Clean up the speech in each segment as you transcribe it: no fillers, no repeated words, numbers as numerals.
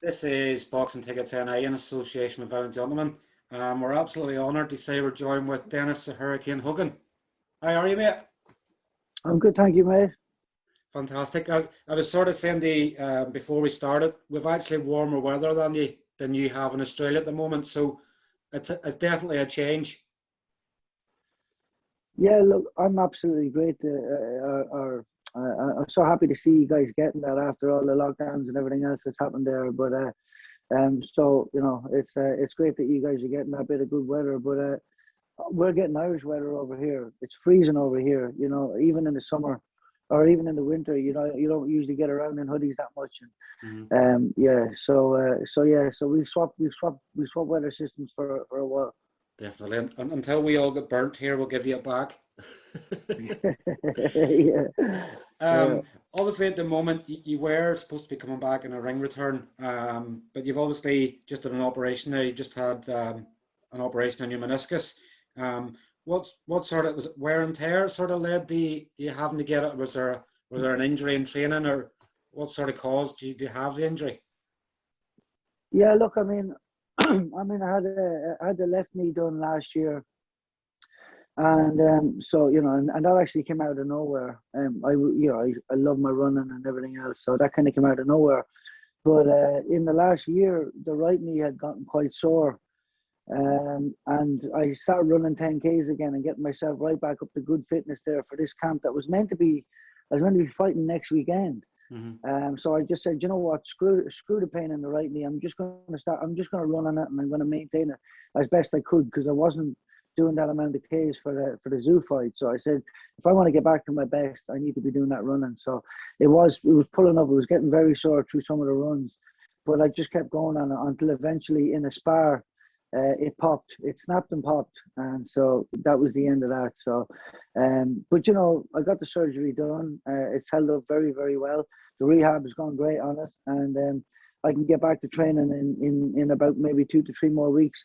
This is Boxing Tickets NI in association with Violent Gentlemen. We're absolutely honoured to say we're joined with Dennis the Hurricane Hogan. How are you, mate? I'm good, thank you, mate. Fantastic. I was sort of saying before we started, we've actually warmer weather than you have in Australia at the moment, so it's definitely a change. Yeah, look, I'm absolutely great. I'm so happy to see you guys getting that after all the lockdowns and everything else that's happened there. But so you know, it's great that you guys are getting that bit of good weather. But we're getting Irish weather over here. It's freezing over here. You know, even in the summer or even in the winter, you know, you don't usually get around in hoodies that much. And yeah, so we swapped weather systems for a while. Definitely. And until we all get burnt here, we'll give you it back. Yeah. Obviously, at the moment, you were supposed to be coming back in a ring return, but you've obviously just done an operation there. You just had an operation on your meniscus. What sort of was it wear and tear sort of led you having to get it? Was there an injury in training, or what sort of caused you to have the injury? Yeah, look, I mean, I had the left knee done last year, and so you know, and that actually came out of nowhere. I love my running and everything else, so that kind of came out of nowhere. But in the last year, the right knee had gotten quite sore, and I started running 10Ks again and getting myself right back up to good fitness there for this camp that was meant to be. I was meant to be fighting next weekend. So I just said, you know what, screw the pain in the right knee. I'm just going to run on it, and I'm going to maintain it as best I could, because I wasn't doing that amount of Ks for the zoo fight. So I said, if I want to get back to my best, I need to be doing that running. So it was pulling up. It was getting very sore through some of the runs, but I just kept going on it until eventually in a spar, it popped. It snapped and popped, and so that was the end of that. So, but you know, I got the surgery done. It's held up very, very well. The rehab has gone great on it, and I can get back to training in about maybe 2 to 3 more weeks,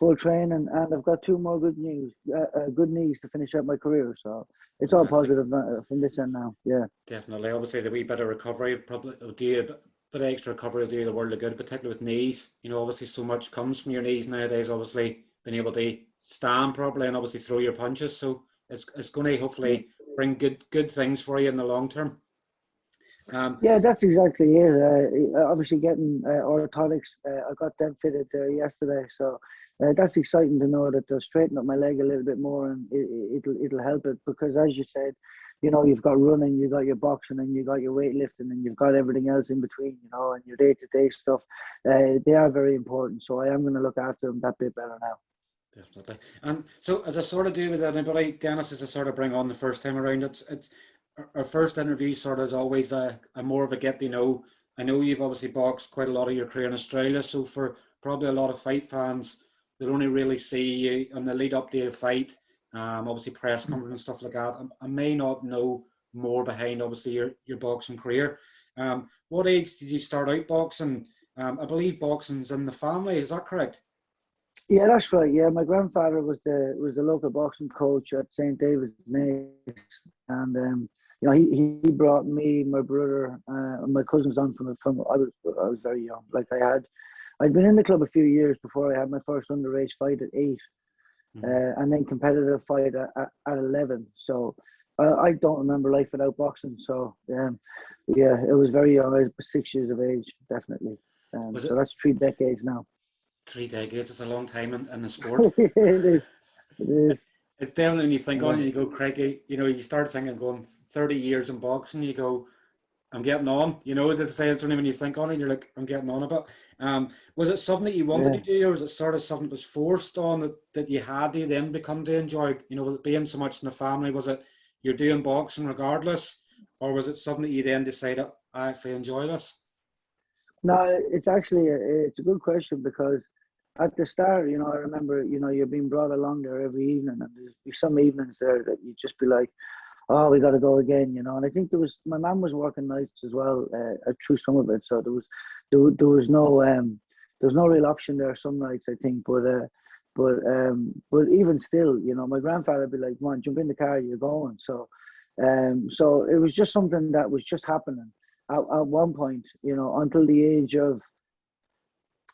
full training, and I've got 2 more good knees to finish out my career. So it's all positive from this end now. Yeah, definitely. Obviously, the wee bit of recovery probably will do you a bit of extra recovery will do you the world of good, particularly with knees. You know, obviously so much comes from your knees nowadays. Obviously, being able to stand properly and obviously throw your punches. So it's going to hopefully bring good things for you in the long term. Yeah, that's exactly it. Obviously, getting orthotics, I got them fitted there yesterday, so that's exciting to know that they'll straighten up my leg a little bit more, and it'll help it, because as you said, you know, you've got running, you've got your boxing, and you've got your weightlifting, and you've got everything else in between, you know, and your day-to-day stuff. They are very important, so I am going to look after them that bit better now. Definitely. And so, as I sort of do with anybody, Dennis, as I sort of bring on the first time around, it's our first interview sort of is always a more of a get to know. I know you've obviously boxed quite a lot of your career in Australia, so for probably a lot of fight fans, they'll only really see you on the lead up to a fight, obviously press conference and stuff like that. I may not know more behind obviously your boxing career. What age did you start out boxing? I believe boxing's in the family, is that correct? Yeah, that's right. Yeah, my grandfather was the local boxing coach at St. David's Nace, and you know, he brought me, my brother, and my cousins on from I was very young. Like I'd been in the club a few years before I had my first underage fight at 8, and then competitive fight at 11. So I don't remember life without boxing. So yeah, it was very young. I was 6 years of age, definitely. So that's 3 decades now. 3 decades is a long time in the sport. It is. It's definitely when you think on it, you go, crikey, you know, you start thinking going 30 years in boxing, you go, I'm getting on. You know, to say it's only when you think on it, you're like, I'm getting on a bit. Was it something that you wanted to do, or was it sort of something that was forced on that you had to then become to enjoy? You know, was it being so much in the family? Was it you're doing boxing regardless, or was it something that you then decided, I actually enjoy this? No, it's actually it's a good question, because at the start, you know, I remember, you know, you're being brought along there every evening, and there's be some evenings there that you just be like, oh, we got to go again, you know. And I think my mum was working nights as well through some of it, so there was no real option there some nights, I think. But even still, you know, my grandfather would be like, come on, jump in the car, you're going. So it was just something that was just happening at one point, you know, until the age of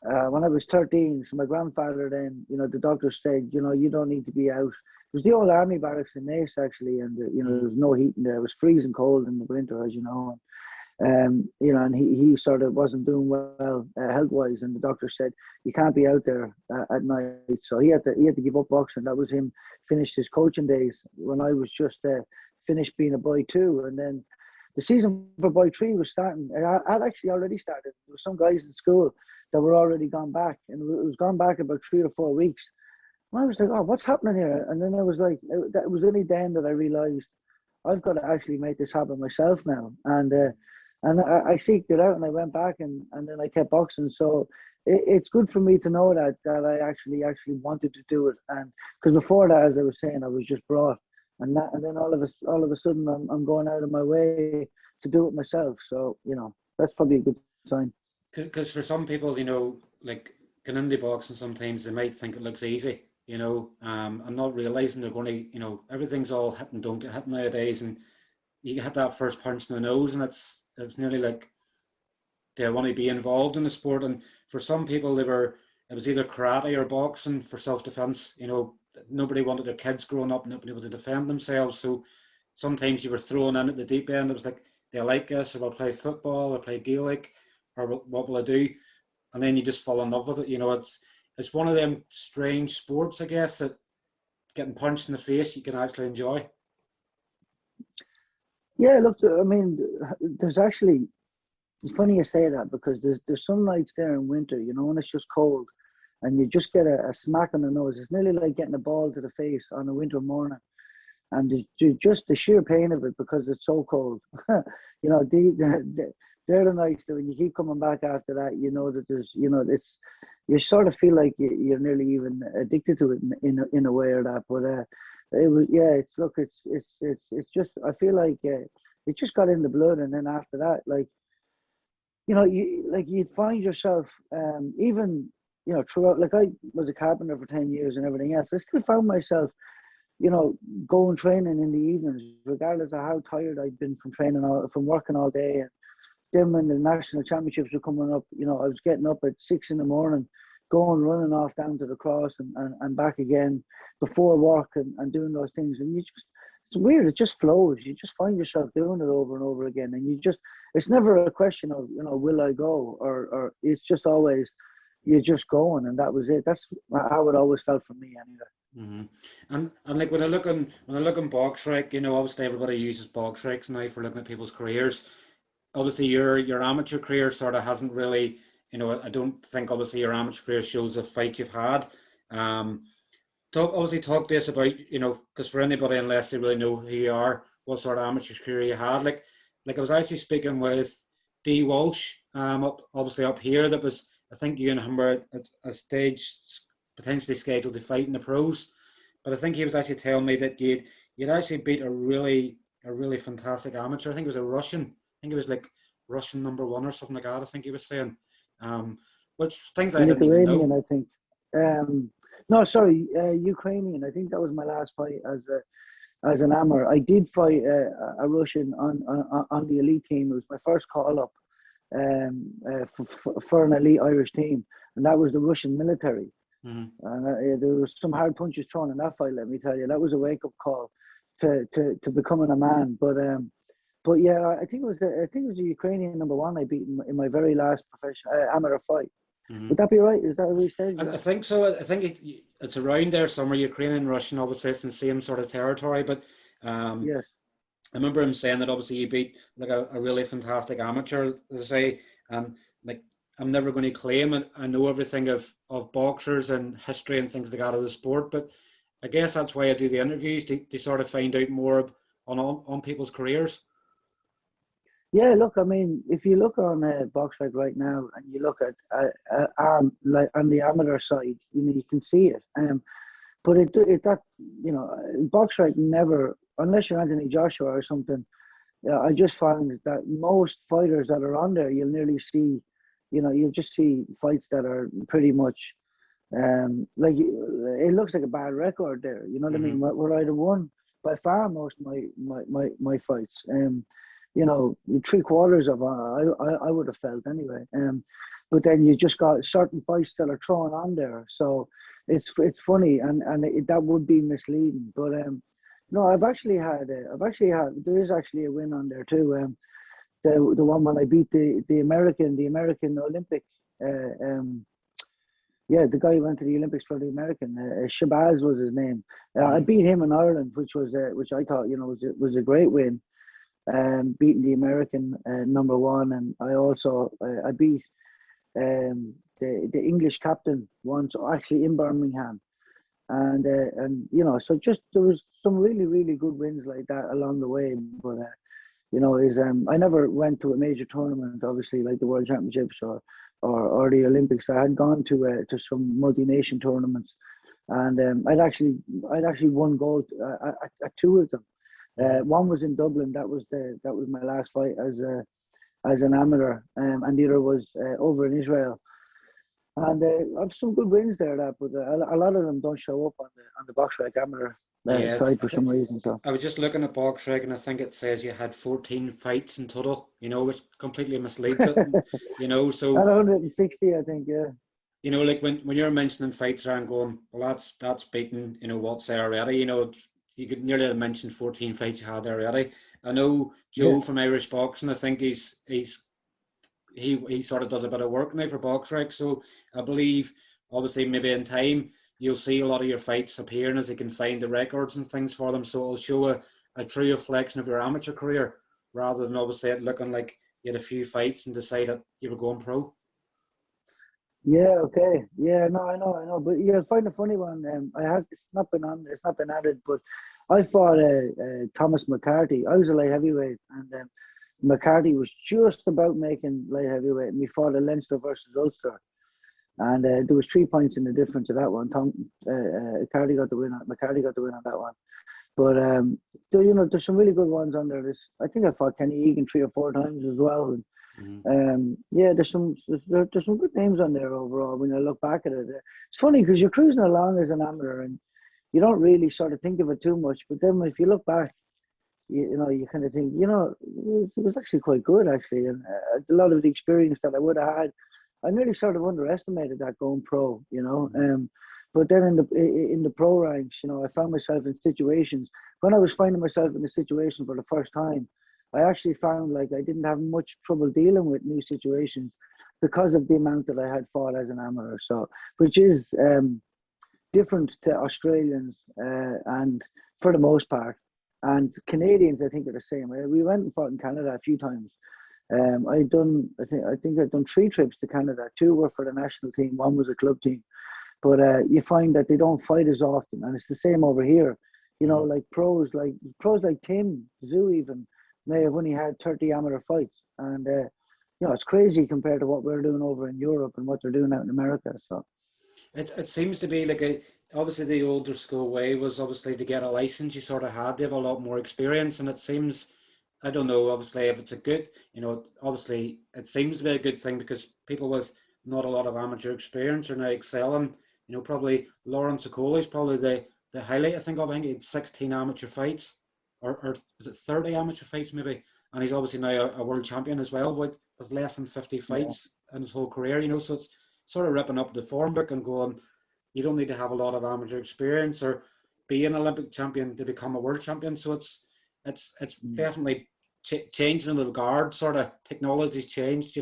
when I was 13. So my grandfather then, the doctor said, you don't need to be out. It was the old army barracks in Naas actually, and there was no heating there. It was freezing cold in the winter, as you know. And he sort of wasn't doing well health wise, and the doctor said you can't be out there at night. So he had to give up boxing. That was him finished his coaching days when I was just finished being a boy two, and then the season for boy three was starting. I'd actually already started. There were some guys in school that were already gone back, and it was gone back about 3 or 4 weeks. And I was like, oh, what's happening here? And then I was like, it was only then that I realised I've got to actually make this happen myself now. And I seeked it out, and I went back, and then I kept boxing. So it's good for me to know that I actually wanted to do it, and because before that, as I was saying, I was just brought, and then all of a sudden I'm going out of my way to do it myself. So that's probably a good sign. Because for some people, like going into boxing, sometimes they might think it looks easy, and not realizing they're going to, everything's all hit and don't get hit nowadays, and you hit that first punch in the nose, and it's nearly like they want to be involved in the sport. And for some people, it was either karate or boxing for self-defense. Nobody wanted their kids growing up, nobody wanted to defend themselves. So sometimes you were thrown in at the deep end. It was like, do I like this? Or I'll play football, or play Gaelic, or what will I do? And then you just fall in love with it. It's one of them strange sports, I guess, that getting punched in the face you can actually enjoy. Yeah, look, I mean, there's actually, it's funny you say that, because there's some nights there in winter, when it's just cold, and you just get a smack on the nose. It's nearly like getting a ball to the face on a winter morning, and just the sheer pain of it because it's so cold. They're the nights that when you keep coming back after that, that there's, you sort of feel like you're nearly even addicted to it in a way or that, but. It was, yeah. It's just. I feel like it just got in the blood, and then after that, like, you'd find yourself, even throughout. Like, I was a carpenter for 10 years and everything else. I still found myself, going training in the evenings, regardless of how tired I'd been from working all day. And then when the national championships were coming up, I was getting up at 6 in the morning, running off down to the cross and back again before work and doing those things. And it's weird, it just flows. You just find yourself doing it over and over again. And it's never a question of, will I go? Or it's just always, you're just going, and that was it. That's how it always felt for me anyway. Mm-hmm. And like when I look on box rec, obviously everybody uses box recs now for looking at people's careers. Obviously your amateur career sort of hasn't really, I don't think obviously your amateur career shows the fight you've had. Talk to us about, because for anybody, unless they really know who you are, what sort of amateur career you had. Like I was actually speaking with D. Walsh, obviously up here. That was, I think you and him were at a stage potentially scheduled to fight in the pros. But I think he was actually telling me that you'd actually beat a really fantastic amateur. I think it was a Russian. I think it was like Russian #1 or something like that. I think he was saying. Which things I didn't even know. I think. No, sorry, Ukrainian. I think that was my last fight as an amateur. I did fight a Russian on the elite team. It was my first call up for an elite Irish team, and that was the Russian military. Mm-hmm. And there was some hard punches thrown in that fight. Let me tell you, that was a wake up call to becoming a man. But yeah, I think it was the Ukrainian #1 I beat in my very last professional amateur fight. Mm-hmm. Would that be right? Is that what we said? I think so. I think it's around there somewhere. Ukrainian, Russian, obviously it's in the same sort of territory. But yes, I remember him saying that obviously you beat like a really fantastic amateur. As I say, like I'm never going to claim it. I know everything of boxers and history and things like that of the sport, but I guess that's why I do the interviews to sort of find out more on people's careers. Yeah, look, I mean, if you look on BoxRec right now, and you look at like on the amateur side, you can see it. But BoxRec never, unless you're Anthony Joshua or something. I just found that most fighters that are on there, you'll nearly see, you'll just see fights that are pretty much, like it looks like a bad record there. You know what I mean? Where I'd have won by far most of my fights. 3/4 of I would have felt anyway. but then you just got certain fights that are thrown on there. So it's funny, and that would be misleading. But no, there is actually a win on there too. The one when I beat the American Olympic. Yeah, the guy who went to the Olympics for the American, Shabazz was his name. I beat him in Ireland, which I thought was a great win. Beating the American number one, and I also I beat the English captain once, actually in Birmingham, and so just there was some really good wins like that along the way. But I never went to a major tournament, obviously, like the World Championships or the Olympics. I had gone to some multi-nation tournaments, and I'd actually won gold at two of them. One was in Dublin. That was my last fight as an amateur, and the other was over in Israel. And I have some good wins there, but a lot of them don't show up on the BoxRec amateur side for some reason. So I was just looking at BoxRec, and I think it says you had 14 fights in total. Which completely misleads it. So at 160, I think, yeah. Like when you're mentioning fights around going, well, that's beaten. What's there already. You could nearly mention 14 fights you had there already. I know Joe from Irish Boxing. I think he sort of does a bit of work now for BoxRec, so I believe obviously maybe in time you'll see a lot of your fights appearing as he can find the records and things for them, so it'll show a true reflection of your amateur career rather than obviously it looking like you had a few fights and decided you were going pro. Yeah, okay. Yeah, no, I know. But I find a funny one. It's not been added, but I fought Thomas McCarthy. I was a light heavyweight, and McCarthy was just about making light heavyweight, and we fought a Leinster versus Ulster, and there was 3 points in the difference of that one. McCarthy got the win on that one. But there's some really good ones on there. I think I fought Kenny Egan 3 or 4 times as well. And, there's some good names on there overall when I look back at it. It's funny because you're cruising along as an amateur and you don't really sort of think of it too much. But then if you look back, you kind of think, it was actually quite good, actually. And a lot of the experience that I would have had, I nearly sort of underestimated that going pro, But then in the pro ranks, I found myself in situations. When I was finding myself in a situation for the first time, I actually found like I didn't have much trouble dealing with new situations because of the amount that I had fought as an amateur. So, which is different to Australians and for the most part. And Canadians, I think, are the same. We went and fought in Canada a few times. I think I'd done 3 trips to Canada. 2 were for the national team. 1 was a club team. But you find that they don't fight as often, and it's the same over here. Like pros like Tim Tszyu even may have only had 30 amateur fights, and it's crazy compared to what we're doing over in Europe and what they're doing out in America. So it seems to be like obviously the older school way was obviously to get a license. You sort of had to have a lot more experience, and it seems, I don't know, obviously if it's a good, obviously it seems to be a good thing because people with not a lot of amateur experience are now excelling. Probably Lawrence Okoli is probably the highlight, I think he had 16 amateur fights, or is it 30 amateur fights maybe? And he's obviously now a world champion as well with less than 50 fights in his whole career, so it's sort of ripping up the form book and going, you don't need to have a lot of amateur experience or be an Olympic champion to become a world champion. So it's definitely changing the guard, sort of technology's changed,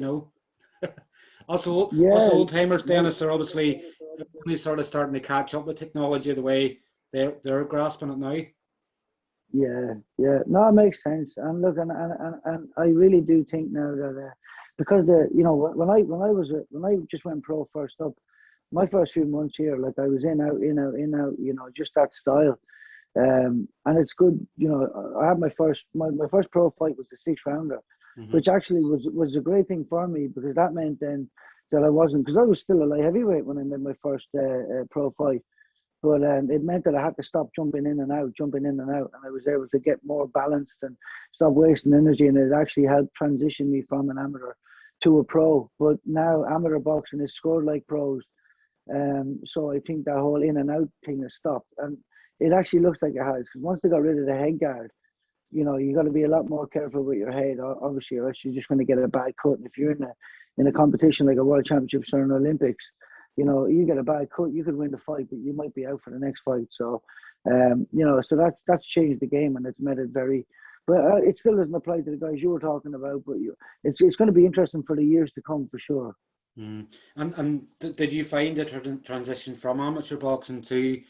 Also old timers, Dennis, are obviously only sort of starting to catch up with technology the way they're grasping it now. Yeah. No, it makes sense. And look, and I really do think now that because when I just went pro first up, my first few months here, like I was in out, just that style. And it's good, I had my first pro fight was the 6th rounder, which actually was a great thing for me because that meant then that I wasn't, because I was still a light heavyweight when I made my first pro fight, but it meant that I had to stop jumping in and out, and I was able to get more balanced and stop wasting energy, and it actually helped transition me from an amateur to a pro. But now amateur boxing is scored like pros, so I think that whole in and out thing has stopped, and it actually looks like it has, because once they got rid of the head guard, you got to be a lot more careful with your head, obviously, or else you're just going to get a bad cut. And if you're in a competition like a World Championships or an Olympics, you get a bad cut, you could win the fight, but you might be out for the next fight. So, so that's changed the game, and it's made it very. But it still doesn't apply to the guys you were talking about. But it's going to be interesting for the years to come for sure. Mm. And did you find the transition from amateur boxing to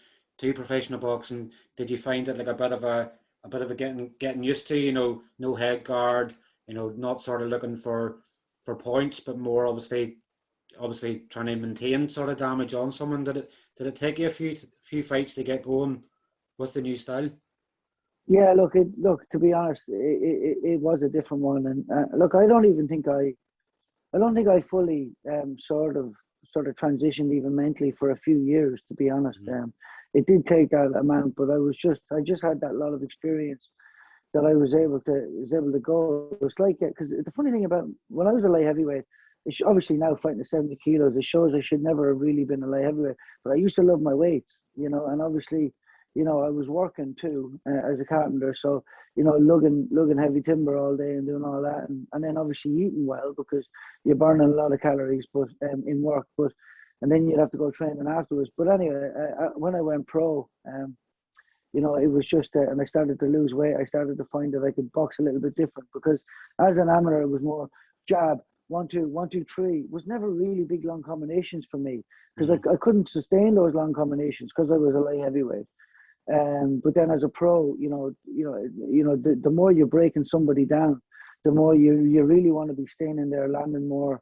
professional boxing? Did you find it like a bit of a getting used to, no head guard, not sort of looking for points, but more obviously trying to maintain sort of damage on someone? Did it take you a few fights to get going with the new style? Yeah, look. To be honest, it was a different one, and look, I don't think I fully sort of transitioned even mentally for a few years. To be honest, it did take that amount, but I just had that lot of experience that I was able to go. It's like, because the funny thing about when I was a light heavyweight, it's obviously now fighting at 70 kilos, it shows I should never have really been a light heavyweight. But I used to love my weights, and obviously, I was working too as a carpenter, so lugging heavy timber all day and doing all that, and then obviously eating well because you're burning a lot of calories, but in work, and then you'd have to go training afterwards. But anyway, when I went pro, it was just, and I started to lose weight. I started to find that I could box a little bit different, because as an amateur, it was more jab, 1, 2, 1, 2, 3. It was never really big long combinations for me, because I couldn't sustain those long combinations because I was a light heavyweight. But then as a pro, the more you're breaking somebody down, the more you really want to be staying in there, landing more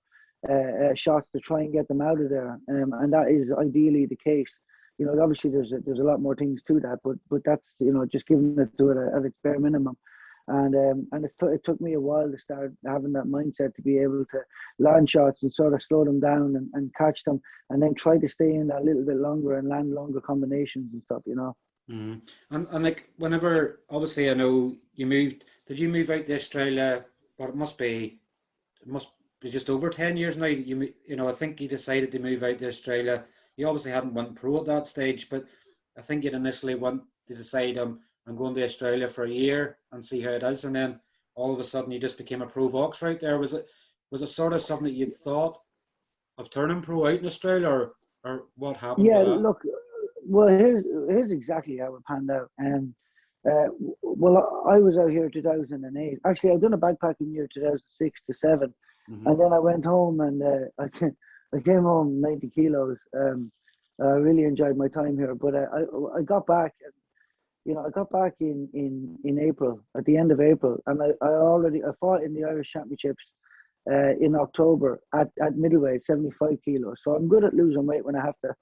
shots to try and get them out of there. And that is ideally the case. Obviously there's a lot more things to that, but that's, just giving it to it at its bare minimum. And it took me a while to start having that mindset to be able to land shots and sort of slow them down and catch them, and then try to stay in that a little bit longer and land longer combinations and stuff, Mm. And like, whenever, obviously I know did you move out to Australia? But it must be just over 10 years now. I think you decided to move out to Australia. You obviously hadn't went pro at that stage, but I think you'd initially went to decide, I'm going to Australia for a year and see how it is, and then all of a sudden you just became a pro boxer out there. Was it sort of something that you'd thought of turning pro out in Australia, or what happened? Yeah, look, well, here's exactly how it panned out. Well, I was out here in 2008. Actually, I'd done a backpacking year 2006 to 7, and then I went home, and I came home 90 kilos. I really enjoyed my time here, but I got back. I got back in April, at the end of April, and I fought in the Irish Championships in October at middleweight, 75 kilos. So I'm good at losing weight when I have to.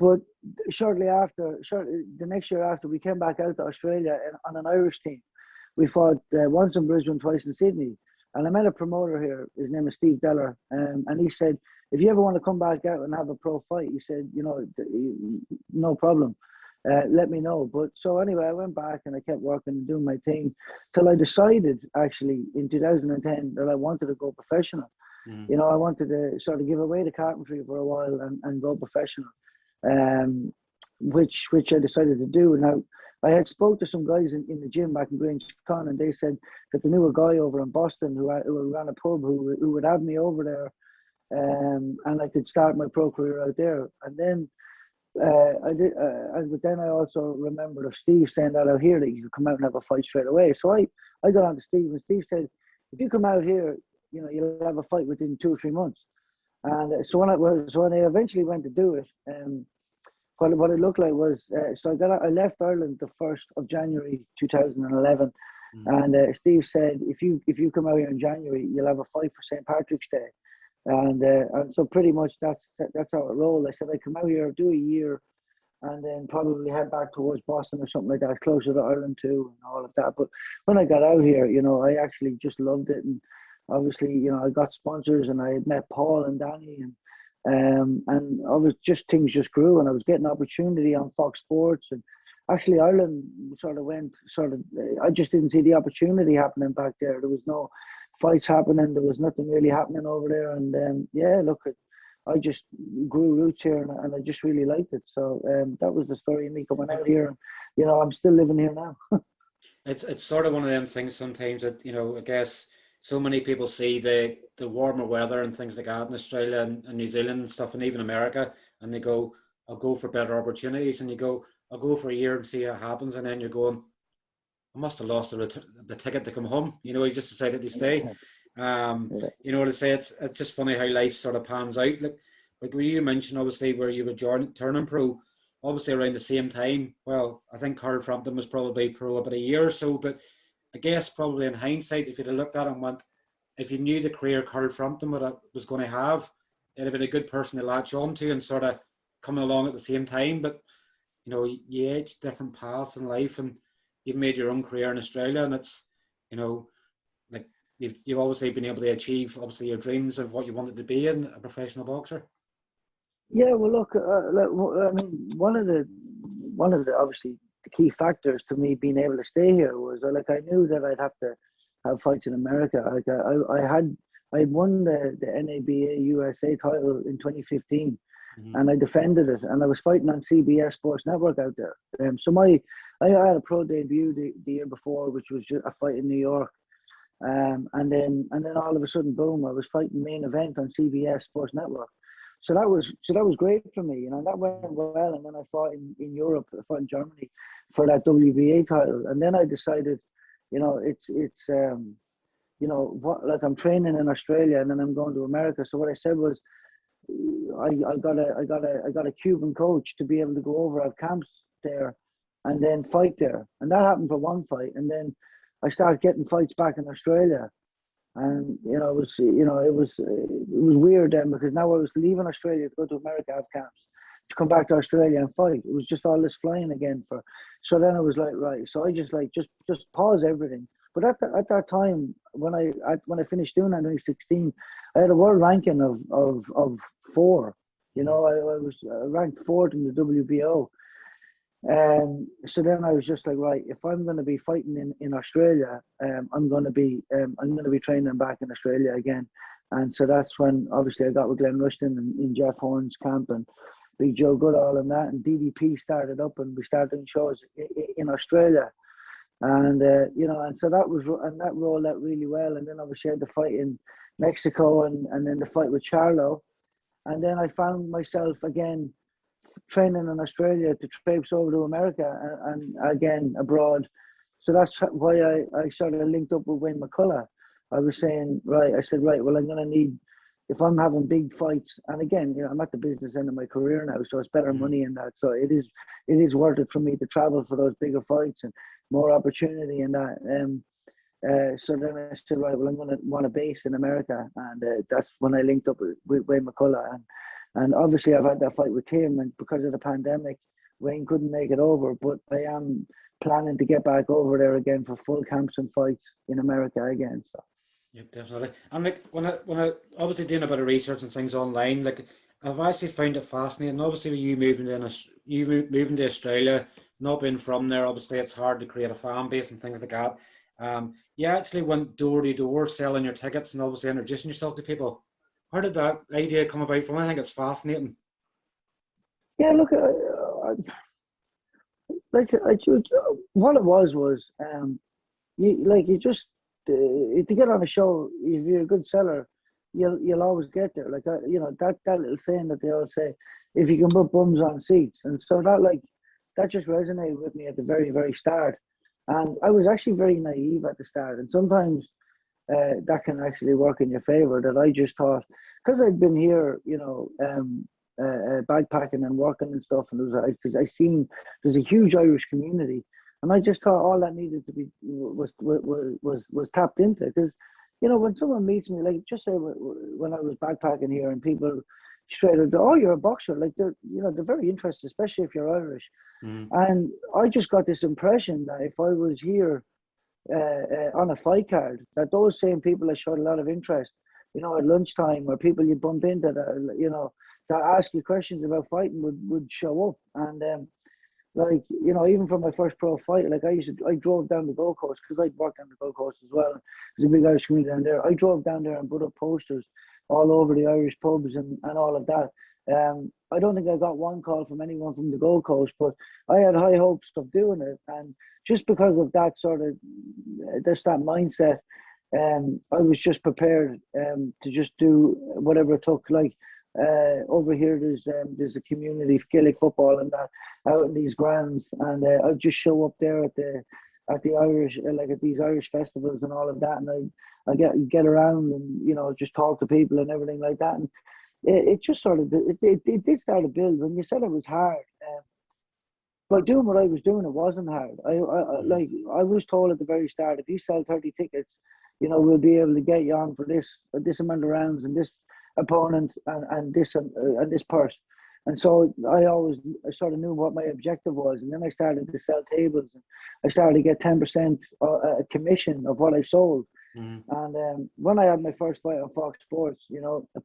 But the next year after, we came back out to Australia on an Irish team. We fought once in Brisbane, twice in Sydney. And I met a promoter here. His name is Steve Deller. And he said, if you ever want to come back out and have a pro fight, he said, no problem. Let me know. But so anyway, I went back and I kept working and doing my thing till I decided, actually, in 2010 that I wanted to go professional. I wanted to sort of give away the carpentry for a while and go professional. Which I decided to do. Now, I had spoke to some guys in the gym back in Grange Con, and they said that they knew a guy over in Boston who ran a pub who would have me over there, and I could start my pro career out there. And then I did. But then I also remembered of Steve saying that out here that you could come out and have a fight straight away. So I got on to Steve, and Steve said, if you come out here, you'll have a fight within 2 or 3 months. And so when I eventually went to do it, what it looked like was, I left Ireland the 1st of January 2011, and Steve said, if you come out here in January, you'll have a fight for St. Patrick's Day, and so pretty much that's how it rolled. I said I'd come out here, do a year, and then probably head back towards Boston or something like that, closer to Ireland too, and all of that. But when I got out here, I actually just loved it, and obviously, I got sponsors, and I had met Paul and Danny, and I was things just grew, and I was getting opportunity on Fox Sports, and actually Ireland I just didn't see the opportunity happening back there. There was no fights happening, there was nothing really happening over there, and I just grew roots here, and I just really liked it. So that was the story of me coming out here, and I'm still living here now. It's sort of one of them things sometimes that, I guess so many people see the warmer weather and things like that in Australia and New Zealand and stuff and even America, and they go, I'll go for better opportunities, and you go, I'll go for a year and see how it happens, and then you're going, I must have lost the ticket to come home. You just decided to stay. Yeah. You know what I say? It's just funny how life sort of pans out. Like where you mentioned, obviously, where you were turning pro, obviously around the same time. Well, I think Carl Frampton was probably pro about a year or so, but I guess probably in hindsight, if you'd have looked at it and went, if you knew the career Carl Frampton was going to have, it'd have been a good person to latch on to and sort of coming along at the same time. But you age different paths in life, and you've made your own career in Australia, and it's you know like you've obviously been able to achieve obviously your dreams of what you wanted to be in a professional boxer. Yeah, well, look, I mean, one of the obviously the key factors to me being able to stay here was like I knew that I'd have to have fights in America. Like I won the NABA USA title in 2015, Mm-hmm. and I defended it, and I was fighting on CBS Sports Network out there. I had a pro debut the year before, which was just a fight in New York. And then all of a sudden, boom! I was fighting main event on CBS Sports Network. So that was great for me, that went well. And then I fought in Europe, I fought in Germany for that WBA title. And then I decided, what, like, I'm training in Australia and then I'm going to America. So what I said was, I got a Cuban coach to be able to go over, have camps there, and then fight there. And that happened for one fight. And then I started getting fights back in Australia. And it was weird then, because now I was leaving Australia to go to America, have camps, to come back to Australia and fight. It was just all this flying again for. So then I was like, right. So I just pause everything. But at that time, when I finished doing that in 2016, I had a world ranking of 4. I was ranked 4th in the WBO. So then I was just like, right, if I'm going to be fighting in Australia, I'm going to be training back in Australia again. And so that's when obviously I got with Glenn Rushton in Jeff Horn's camp and Big Joe Goodall and that, and DDP started up, and we started doing shows in Australia. And and so that rolled out really well. And then obviously I had the fight in Mexico, and then the fight with Charlo. And then I found myself again training in Australia to traipse over to America, and again abroad. So that's why I sort of linked up with Wayne McCullough. I was saying, right, I said, right, well, I'm going to need, if I'm having big fights, and again, I'm at the business end of my career now, so it's better money in that. So it is worth it for me to travel for those bigger fights and more opportunity in that. So then I said, right, well, I'm going to want a base in America, and that's when I linked up with Wayne McCullough. And obviously, I've had that fight with him, and because of the pandemic, Wayne couldn't make it over. But I am planning to get back over there again for full camps and fights in America again. So. Yeah, definitely. And like when I obviously doing a bit of research and things online, like I've actually found it fascinating. Obviously, with you moving to Australia, not being from there, obviously it's hard to create a fan base and things like that. You actually went door to door selling your tickets and obviously introducing yourself to people. How did that idea come about from? I think it's fascinating. Yeah, look, what it was, you just to get on a show, if you're a good seller, you'll always get there. Like that little saying that they all say, if you can put bums on seats, and so that just resonated with me at the very, very start. And I was actually very naive at the start, and sometimes that can actually work in your favor. That I just thought, because I'd been here, backpacking and working and stuff, and because I seen there's a huge Irish community, and I just thought all that needed to be was tapped into. Because when someone meets me, like just say when I was backpacking here, and people straight up, oh, you're a boxer, like they're very interested, especially if you're Irish. Mm. And I just got this impression that if I was here on a fight card, that those same people that showed a lot of interest, at lunchtime, or people you bump into that ask you questions about fighting would show up. And even for my first pro fight, like I drove down the Gold Coast, because I'd worked on the Gold Coast as well. There's a big Irish community down there. I drove down there and put up posters all over the Irish pubs and all of that. I don't think I got one call from anyone from the Gold Coast, but I had high hopes of doing it, and just because of that sort of just that mindset, I was just prepared to just do whatever it took. Like over here, there's a community of Gaelic football and that out in these grounds, and I'd just show up there at the Irish like at these Irish festivals and all of that, and I get around and just talk to people and everything like that, and it just sort of it did start to build. When you said it was hard, but doing what I was doing, it wasn't hard. I was told at the very start, if you sell 30 tickets, we'll be able to get you on for this amount of rounds and this opponent and this purse. And so I sort of knew what my objective was, and then I started to sell tables, and I started to get 10% commission of what I sold. And when I had my first fight on Fox Sports,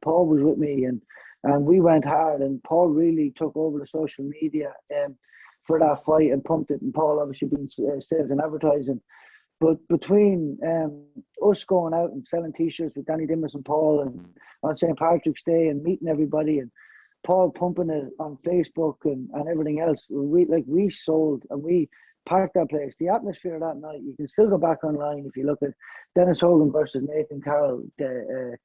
Paul was with me, and we went hard, and Paul really took over the social media for that fight and pumped it. And Paul obviously been sales and advertising. But between us going out and selling T-shirts with Danny Dimas and Paul and on St. Patrick's Day and meeting everybody, and Paul pumping it on Facebook and everything else, we sold and we packed that place. The atmosphere that night, you can still go back online if you look at Dennis Hogan versus Nathan Carroll, the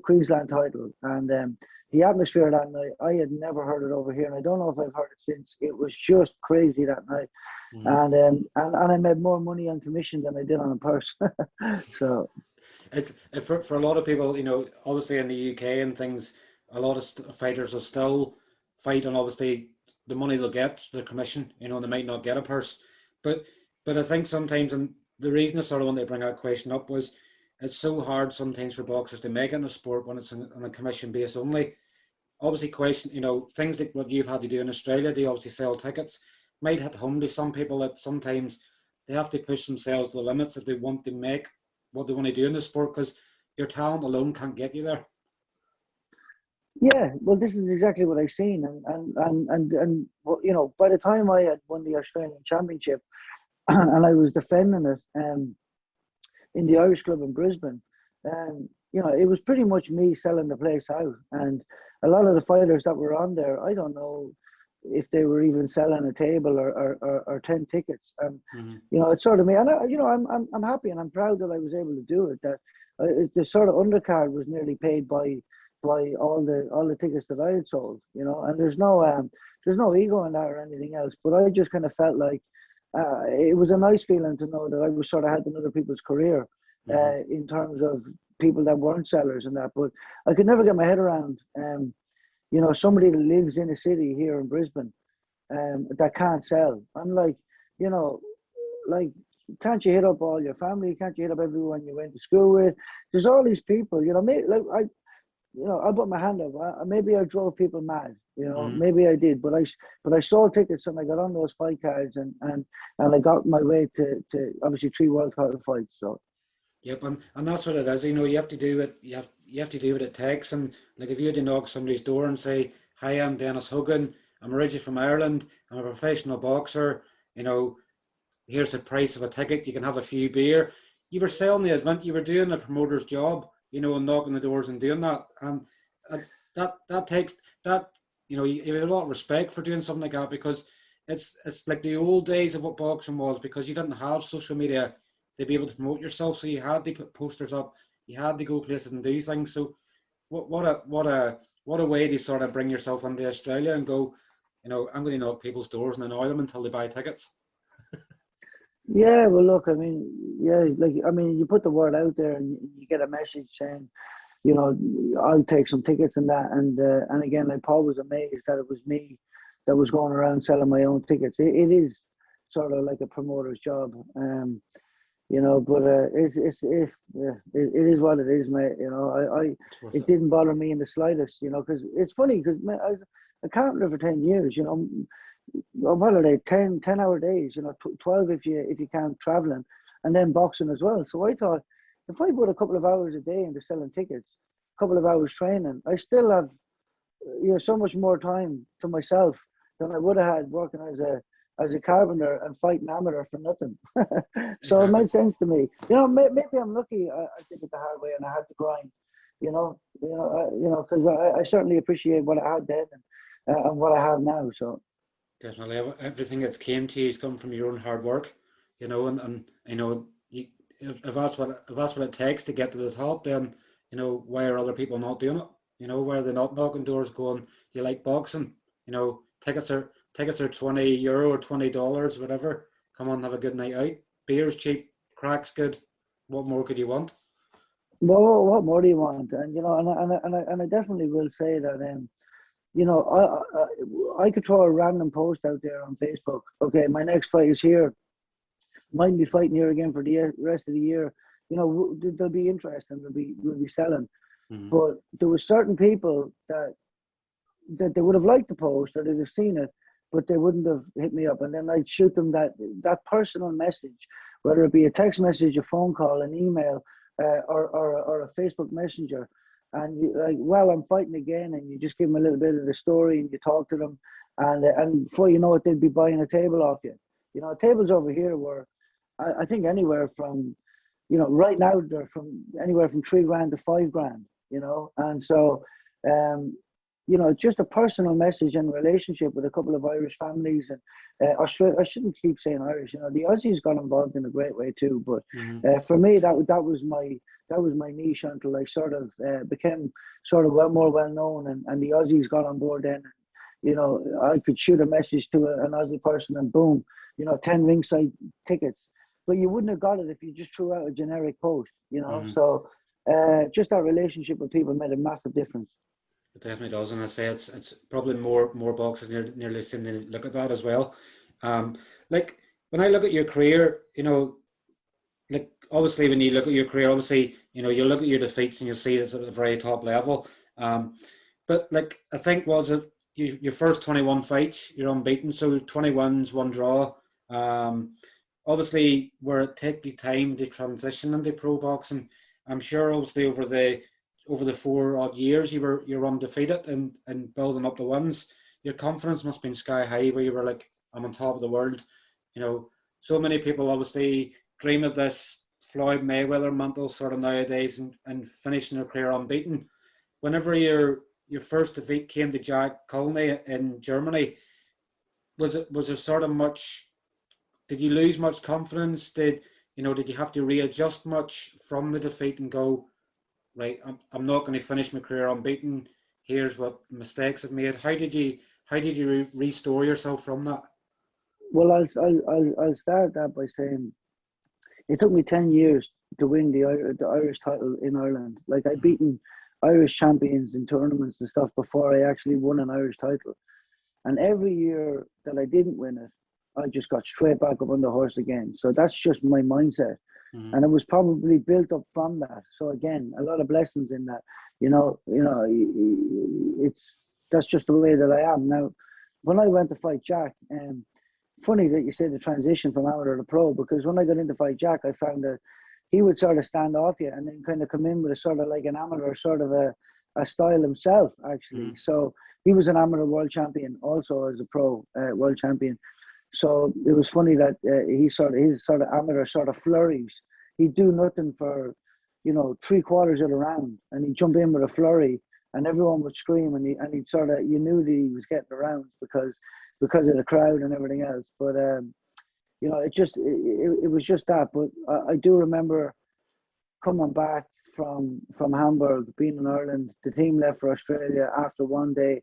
Queensland title, and the atmosphere that night, I had never heard it over here, and I don't know if I've heard it since. It was just crazy that night. And I made more money on commission than I did on a purse. So it's for a lot of people, obviously in the UK and things, a lot of fighters will still fight, and obviously the money they'll get, the commission, they might not get a purse, but I think sometimes, and the reason I sort of wanted to bring that question up was, it's so hard sometimes for boxers to make it in a sport when it's on a commission base only. Obviously, things like what you've had to do in Australia, they obviously sell tickets, might hit home to some people that sometimes they have to push themselves to the limits if they want to make what they want to do in the sport, because your talent alone can't get you there. Yeah, well, this is exactly what I've seen, and by the time I had won the Australian Championship, and I was defending it, in the Irish Club in Brisbane, it was pretty much me selling the place out, and a lot of the fighters that were on there, I don't know if they were even selling a table or 10 tickets, and it's sort of me, and I'm happy and I'm proud that I was able to do it. That the sort of undercard was nearly paid by all the tickets that I had sold, and there's no ego in that or anything else. But I just kind of felt like it was a nice feeling to know that I was sort of helping other people's career in terms of people that weren't sellers and that. But I could never get my head around, somebody that lives in a city here in Brisbane that can't sell. I'm like, can't you hit up all your family? Can't you hit up everyone you went to school with? There's all these people, I put my hand up. Maybe I drove people mad, maybe I did, but I sold tickets and I got on those fight cards and I got my way to obviously 3 world title fights. So. Yep, and that's what it is. You have to do it. You have to do what it takes. And like if you had to knock somebody's door and say, "Hi, I'm Dennis Hogan. I'm originally from Ireland. I'm a professional boxer. Here's the price of a ticket. You can have a few beer." You were selling the event. You were doing the promoter's job. And knocking the doors and doing that. And that takes that. You have a lot of respect for doing something like that, because it's like the old days of what boxing was, because you didn't have social media to be able to promote yourself, so you had to put posters up, you had to go places and do things. So what a way to sort of bring yourself into Australia and go, I'm going to knock people's doors and annoy them until they buy tickets. Yeah, well, look, you put the word out there and you get a message saying, I'll take some tickets and that, and again, like Paul was amazed that it was me that was going around selling my own tickets. It is sort of like a promoter's job. But it is what it is, mate. It didn't bother me in the slightest, because it's funny, because I was a carpenter for 10 years, what are they, 10-hour days, 12 if you can't traveling, and then boxing as well. So I thought, if I put a couple of hours a day into selling tickets, a couple of hours training, I still have so much more time to myself than I would have had working as a carpenter and fighting amateur for nothing. So It made sense to me. Maybe I'm lucky. I did it the hard way and I had to grind. Because I certainly appreciate what I had then and what I have now. So Definitely, everything that's came to you has come from your own hard work, and if that's what it takes to get to the top, then why are other people not doing it? Why are they not knocking doors, going, "Do you like boxing?" Tickets are €20 or $20, whatever. Come on, have a good night out. Beer's cheap, crack's good. What more could you want? well, what more do you want? And and I definitely will say that I could throw a random post out there on Facebook. Okay, my next fight is here. Might be fighting here again for the rest of the year. There'll be interest and we'll be selling. Hmm. But there were certain people that they would have liked the post or they'd have seen it, but they wouldn't have hit me up. And then I'd shoot them that personal message, whether it be a text message, a phone call, an email, or a Facebook Messenger. And like, well, I'm fighting again, and you just give them a little bit of the story, and you talk to them, and before you know it, they'd be buying a table off you. Tables over here were, I think, anywhere from, right now they're from anywhere from $3,000 to $5,000. And so, um, just a personal message and relationship with a couple of Irish families, and Australia. I shouldn't keep saying Irish. The Aussies got involved in a great way too. But Hmm. for me, that was my niche until I sort of became sort of more well known, and the Aussies got on board then. I could shoot a message to an Aussie person, and boom, 10 ringside tickets. But you wouldn't have got it if you just threw out a generic post. Hmm. So just that relationship with people made a massive difference. It definitely does, and I say it's probably more boxers nearly seem to look at that as well. Um, like when I look at your career, like obviously when you look at your career, obviously you look at your defeats and you see it's at a very top level. Um, but like I think was it your first 21 fights, you're unbeaten, so 20 wins, one draw. Um, obviously where it take you time to transition into pro boxing. I'm sure obviously over the 4 odd years you're undefeated and building up the wins. Your confidence must have been sky high where you were like, I'm on top of the world. You know, so many people obviously dream of this Floyd Mayweather mantle sort of nowadays and finishing their career unbeaten. Whenever your first defeat came to Jack Colney in Germany, was there sort of much, did you lose much confidence? Did you have to readjust much from the defeat and go, right, I'm not going to finish my career unbeaten. Here's what mistakes I've made. How did you restore yourself from that? Well, I'll start that by saying it took me 10 years to win the Irish title in Ireland. Like I Mhm. beaten Irish champions in tournaments and stuff before I actually won an Irish title. And every year that I didn't win it, I just got straight back up on the horse again. So that's just my mindset. Mhm. And it was probably built up from that. So again, a lot of blessings in that. It's that's just the way that I am now. When I went to fight Jack, funny that you say the transition from amateur to pro, because when I got into fight Jack, I found that he would sort of stand off you and then kind of come in with a sort of like an amateur sort of a style himself actually. Mhm. So he was an amateur world champion also as a pro world champion. So it was funny that his sort of amateur sort of flurries. He'd do nothing for, 3/4 of the round, and he'd jump in with a flurry, and everyone would scream, and he'd sort of, you knew that he was getting the rounds because of the crowd and everything else. But it was just that. But I do remember coming back from Hamburg, being in Ireland. The team left for Australia after one day,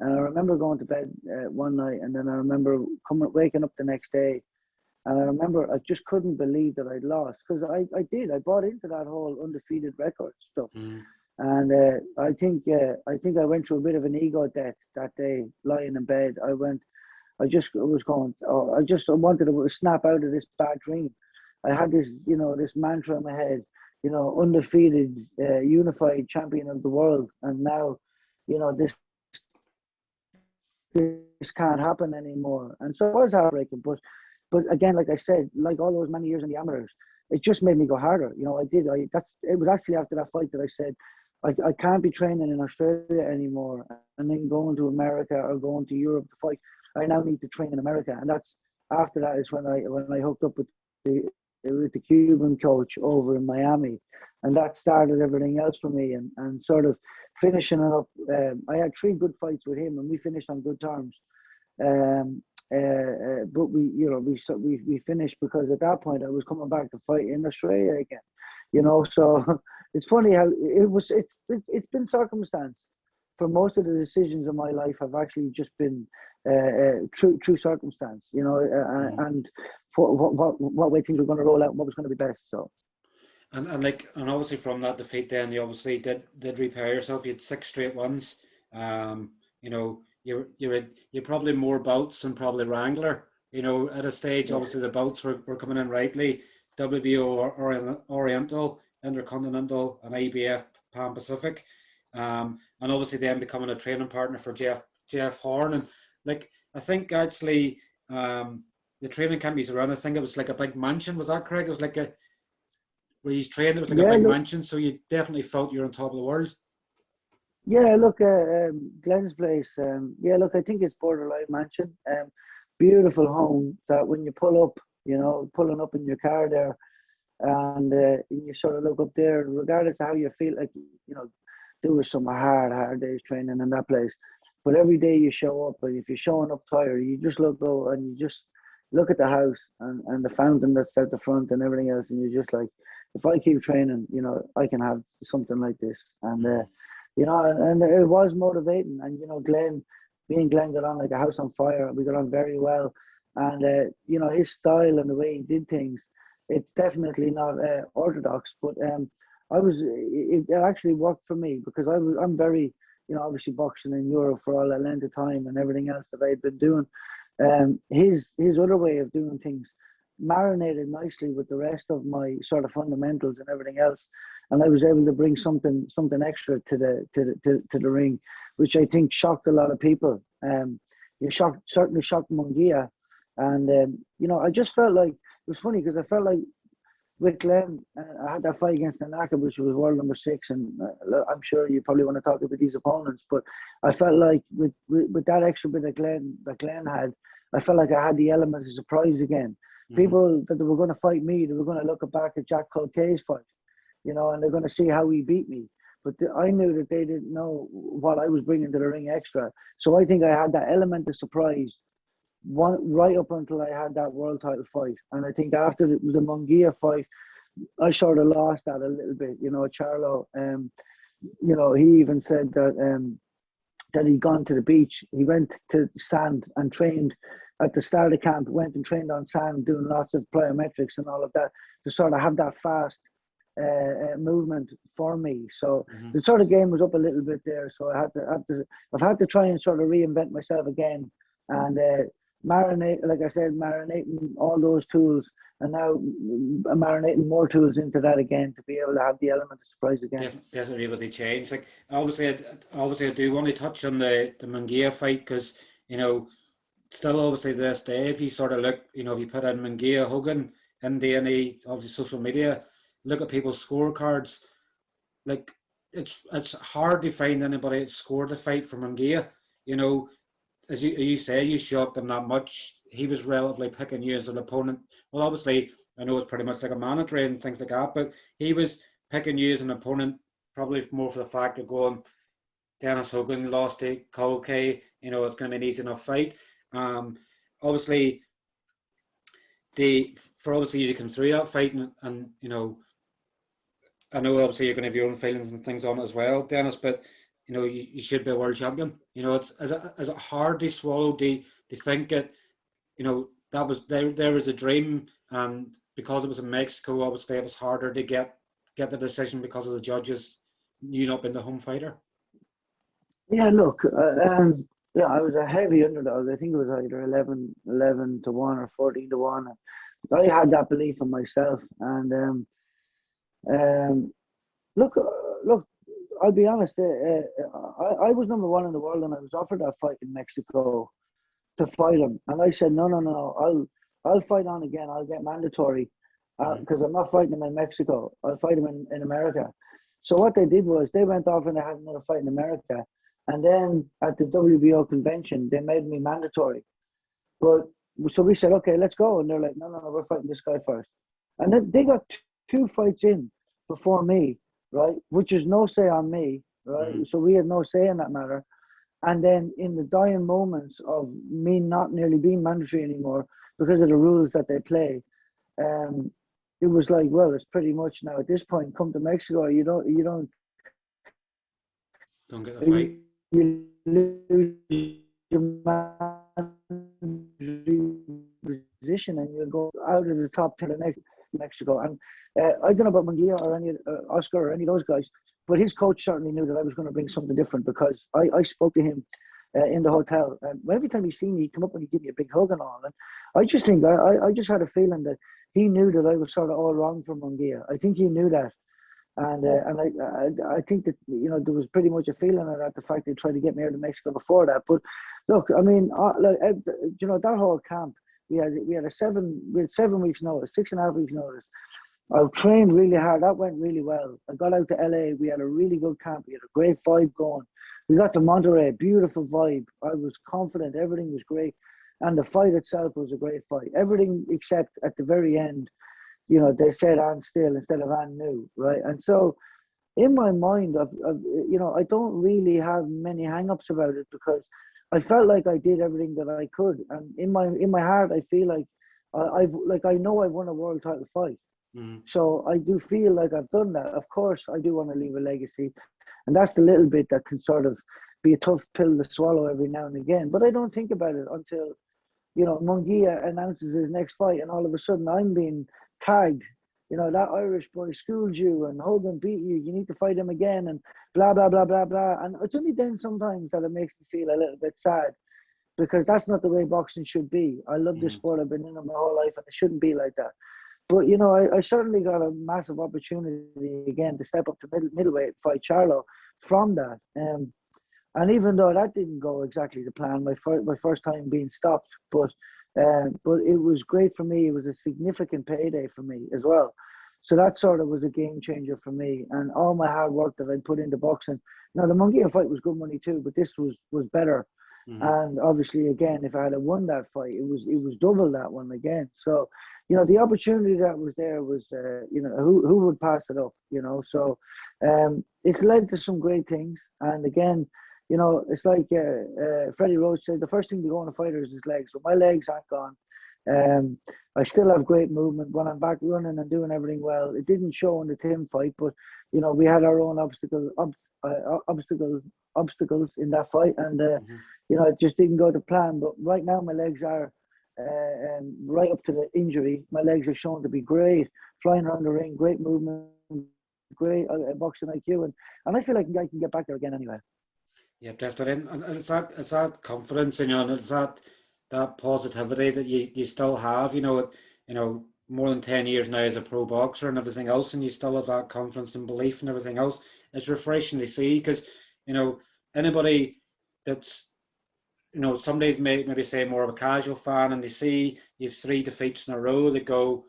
and I remember going to bed one night, and then I remember waking up the next day, and I remember I just couldn't believe that I'd lost because I bought into that whole undefeated record stuff, Mhm. and I think I went through a bit of an ego death that day, lying in bed. I just was going, oh, I wanted to snap out of this bad dream. I had this mantra in my head, undefeated, unified champion of the world, and now, this can't happen anymore. And so it was heartbreaking. But again, like I said, like all those many years in the amateurs, it just made me go harder. I did. It was actually after that fight that I said, I can't be training in Australia anymore and then going to America or going to Europe to fight. I now need to train in America. And that's after that is when I hooked up with the Cuban coach over in Miami. and that started everything else for me. And sort of finishing it up, I had 3 good fights with him, and we finished on good terms. But we finished because at that point I was coming back to fight in Australia again, So it's funny how it's been circumstance. For most of the decisions in my life have actually just been true circumstance, and for what way things were going to roll out and what was going to be best. So. And obviously from that defeat, then you obviously did repair yourself. You had 6 straight wins. You're probably more bouts than probably Wrangler. At a stage, obviously the bouts were coming in rightly. WBO Oriental, Intercontinental, and IBF Pan Pacific. And obviously then becoming a training partner for Jeff Horn. And I think actually the training camp he's around, I think it was like a big mansion. Was that correct? It was like where he's trained, it was like a big mansion. So you definitely felt you're on top of the world. Yeah, look, Glenn's place. I think it's borderline mansion. Beautiful home that when you pull up, pulling up in your car there, and you sort of look up there, regardless of how you feel, there was some hard days training in that place. But every day you show up, and if you're showing up tired, you just look at the house and the fountain that's at the front and everything else, and you're just like, if I keep training, I can have something like this. And and it was motivating. And me and Glenn got on like a house on fire. We got on very well. And his style and the way he did things, it's definitely not orthodox, but it actually worked for me because I'm very, obviously boxing in Europe for all that length of time and everything else that I'd been doing. His other way of doing things marinated nicely with the rest of my sort of fundamentals and everything else, and I was able to bring something extra to the ring, which I think shocked a lot of people. Certainly shocked Munguia, and I just felt like it was funny because I felt like with Glenn, I had that fight against Tanaka, which was world number 6, and I'm sure you probably want to talk about these opponents, but I felt like with that extra bit of Glenn that Glenn had, I felt like I had the element of surprise again. People that they were going to fight me, they were going to look back at Jack Colquet's fight, and they're going to see how he beat me. But I knew that they didn't know what I was bringing to the ring extra. So I think I had that element of surprise right up until I had that world title fight. And I think after the Munguia fight, I sort of lost that a little bit. Charlo, he even said that he'd gone to the beach. He went to sand and trained at the start of camp, went and trained on sand, doing lots of plyometrics and all of that to sort of have that fast movement for me. So the sort of game was up a little bit there. So I've had to try and sort of reinvent myself again and marinating all those tools, and now marinating more tools into that again to be able to have the element of surprise again. Definitely with the change. Obviously I do want to touch on the Munguia fight because still obviously to this day, if you sort of look, if you put in Munguia Hogan in any obviously social media, look at people's scorecards, it's hard to find anybody that scored the fight for Munguia. As you say, you shocked him that much. He was relatively picking you as an opponent. Well, obviously, I know it's pretty much like a mandatory and things like that, but he was picking you as an opponent probably more for the fact of going, Dennis Hogan lost to Colquet, it's going to be an easy enough fight. Obviously, obviously you come through that fight and I know obviously you're going to have your own feelings and things on it as well, Dennis, but you should be a world champion. It's is it hard to swallow to think that that was there was a dream, and because it was in Mexico, obviously it was harder to get the decision because of the judges, you not being the home fighter. Yeah, look, I was a heavy underdog. I think it was either 11 to 1 or 14 to 1. I had that belief in myself, and look. I'll be honest. I was number 1 in the world, and I was offered that fight in Mexico to fight him, and I said no. I'll fight on again. I'll get mandatory because I'm not fighting him in Mexico. I'll fight him in America. So what they did was they went off and they had another fight in America, and then at the WBO convention they made me mandatory. But so we said, okay, let's go, and they're like, no, we're fighting this guy first, and then they got 2 fights in. before me, right? Which is no say on me, right? Mm-hmm. So we had no say in that matter. And then in the dying moments of me not nearly being mandatory anymore because of the rules that they play, um, it was like, well, it's pretty much now at this point, come to Mexico, Don't get the fight. you lose your position and you go out of the top 10 of Mexico. And I don't know about Munguia or any Oscar or any of those guys, but his coach certainly knew that I was going to bring something different because I spoke to him in the hotel. And every time he seen me, he'd come up and he'd give me a big hug and all. And I just think I just had a feeling that he knew that I was sort of all wrong for Munguia. I think he knew that. And I think that there was pretty much a feeling of that, the fact they tried to get me out of Mexico before that. But look, I mean, that whole camp, we had 7 weeks notice, 6.5 weeks notice. I trained really hard. That went really well. I got out to LA. We had a really good camp. We had a great vibe going. We got to Monterrey, beautiful vibe. I was confident. Everything was great. And the fight itself was a great fight. Everything except at the very end, they said "and still" instead of "and new," right? And so, in my mind, I don't really have many hang-ups about it because I felt like I did everything that I could, and in my heart, I feel like I know I won a world title fight. Mm-hmm. So I do feel like I've done that. Of course, I do want to leave a legacy, and that's the little bit that can sort of be a tough pill to swallow every now and again. But I don't think about it until Munguia announces his next fight, and all of a sudden I'm being tagged. That Irish boy schooled you, and Hogan beat you. You need to fight him again, and blah blah blah blah blah. And it's only then sometimes that it makes me feel a little bit sad because that's not the way boxing should be. I love this sport. I've been in it my whole life, and it shouldn't be like that. But I certainly got a massive opportunity again to step up to middleweight, fight Charlo from that. And even though that didn't go exactly to plan, my first time being stopped, but it was great for me. It was a significant payday for me as well. So that sort of was a game changer for me. And all my hard work that I put into boxing. Now the Munguia fight was good money too, but this was better. Mm-hmm. And obviously, again, if I had won that fight, it was double that one again. So, the opportunity that was there was, who would pass it up, So it's led to some great things. And again, it's like Freddie Roach said, the first thing to go on a fighter is his legs. So my legs aren't gone. I still have great movement when I'm back running and doing everything well. It didn't show in the Tim fight, but we had our own obstacles in that fight, and it just didn't go to plan. But right now, my legs are right up to the injury. My legs are shown to be great, flying around the ring, great movement, great boxing IQ, and I feel like I can get back there again anyway. Yeah, definitely. And it's that confidence, and it's that positivity that you still have, more than 10 years now as a pro boxer and everything else, and you still have that confidence and belief and everything else. It's refreshing to see because, anybody that's, somebody may maybe say more of a casual fan and they see you've 3 defeats in a row, they go,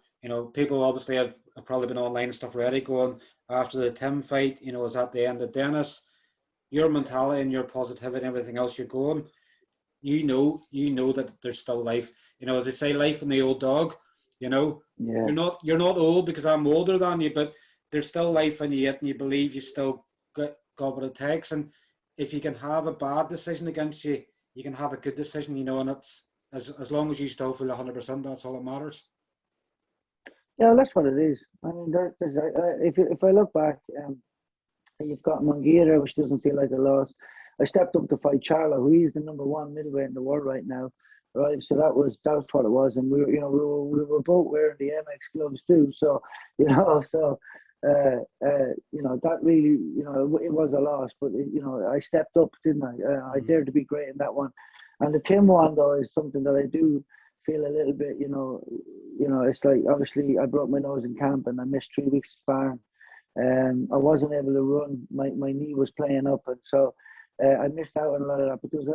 people obviously have probably been online and stuff already going after the Tim fight, is at the end of Dennis. Your mentality and your positivity and everything else you're going, you know that there's still life. As they say, life in the old dog. Yeah. You're not old because I'm older than you, but there's still life in you yet, and you believe you still got what it takes. And if you can have a bad decision against you, you can have a good decision. And it's as long as you still feel 100%, that's all that matters. Yeah, that's what it is. I mean, if I look back, you've got Munguia there, which doesn't feel like a loss. I stepped up to fight Charlo, who is the #1 middleweight in the world right now, right? So that was what it was, and we were both wearing the MX gloves too. So that really it was a loss, but I stepped up, didn't I? I dared to be great in that one, and the Tim one though is something that I do feel a little bit. It's like obviously I broke my nose in camp and I missed 3 weeks of sparring. I wasn't able to run. My knee was playing up, and so I missed out on a lot of that. But there's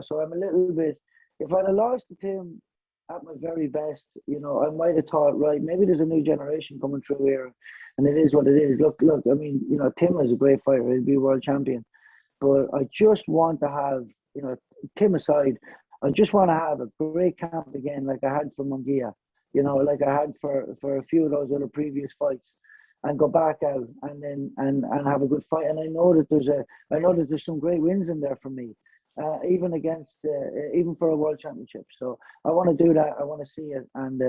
so I'm a little bit. If I'd have lost to Tim at my very best, I might have thought, right, maybe there's a new generation coming through here, and it is what it is. Look. I mean, Tim is a great fighter. He'll be world champion, but I just want to have, Tim aside, I just want to have a great camp again, like I had for Munguia. Like I had for a few of those other previous fights. and go back out and then and have a good fight. And I know that there's some great wins in there for me, even against even for a world championship. So I want to do that. I want to see it, and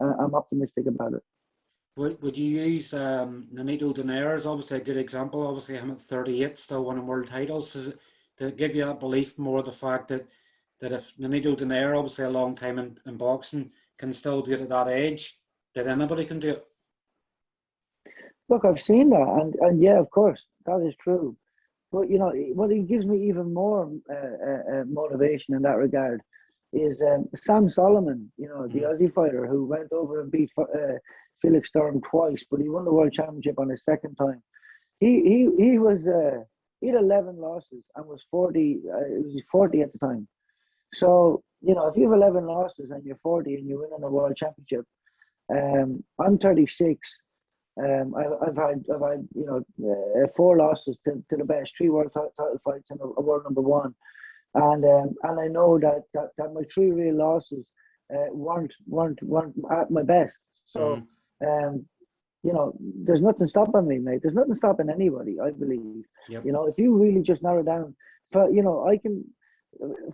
I'm optimistic about it. Would you use Nonito Donaire as obviously a good example? Obviously, him at 38 still winning world titles. To give you that belief more, the fact that if Nonito Donaire, obviously a long time in boxing, can still do it at that age, that anybody can do it. Look, I've seen that, and yeah, of course, that is true. But what it gives me even more motivation in that regard is Sam Solomon, the Aussie fighter who went over and beat Felix Sturm twice, but he won the world championship on his second time. He was he had 11 losses and was 40. It was 40 at the time. So if you have 11 losses and you're 40 and you're winning a world championship, I'm 36. I've had 4 losses to the best, 3 world title fights and a world number 1, and I know that my 3 real losses weren't at my best. So there's nothing stopping me, mate. There's nothing stopping anybody, I believe. Yep. If you really just narrow down, I can,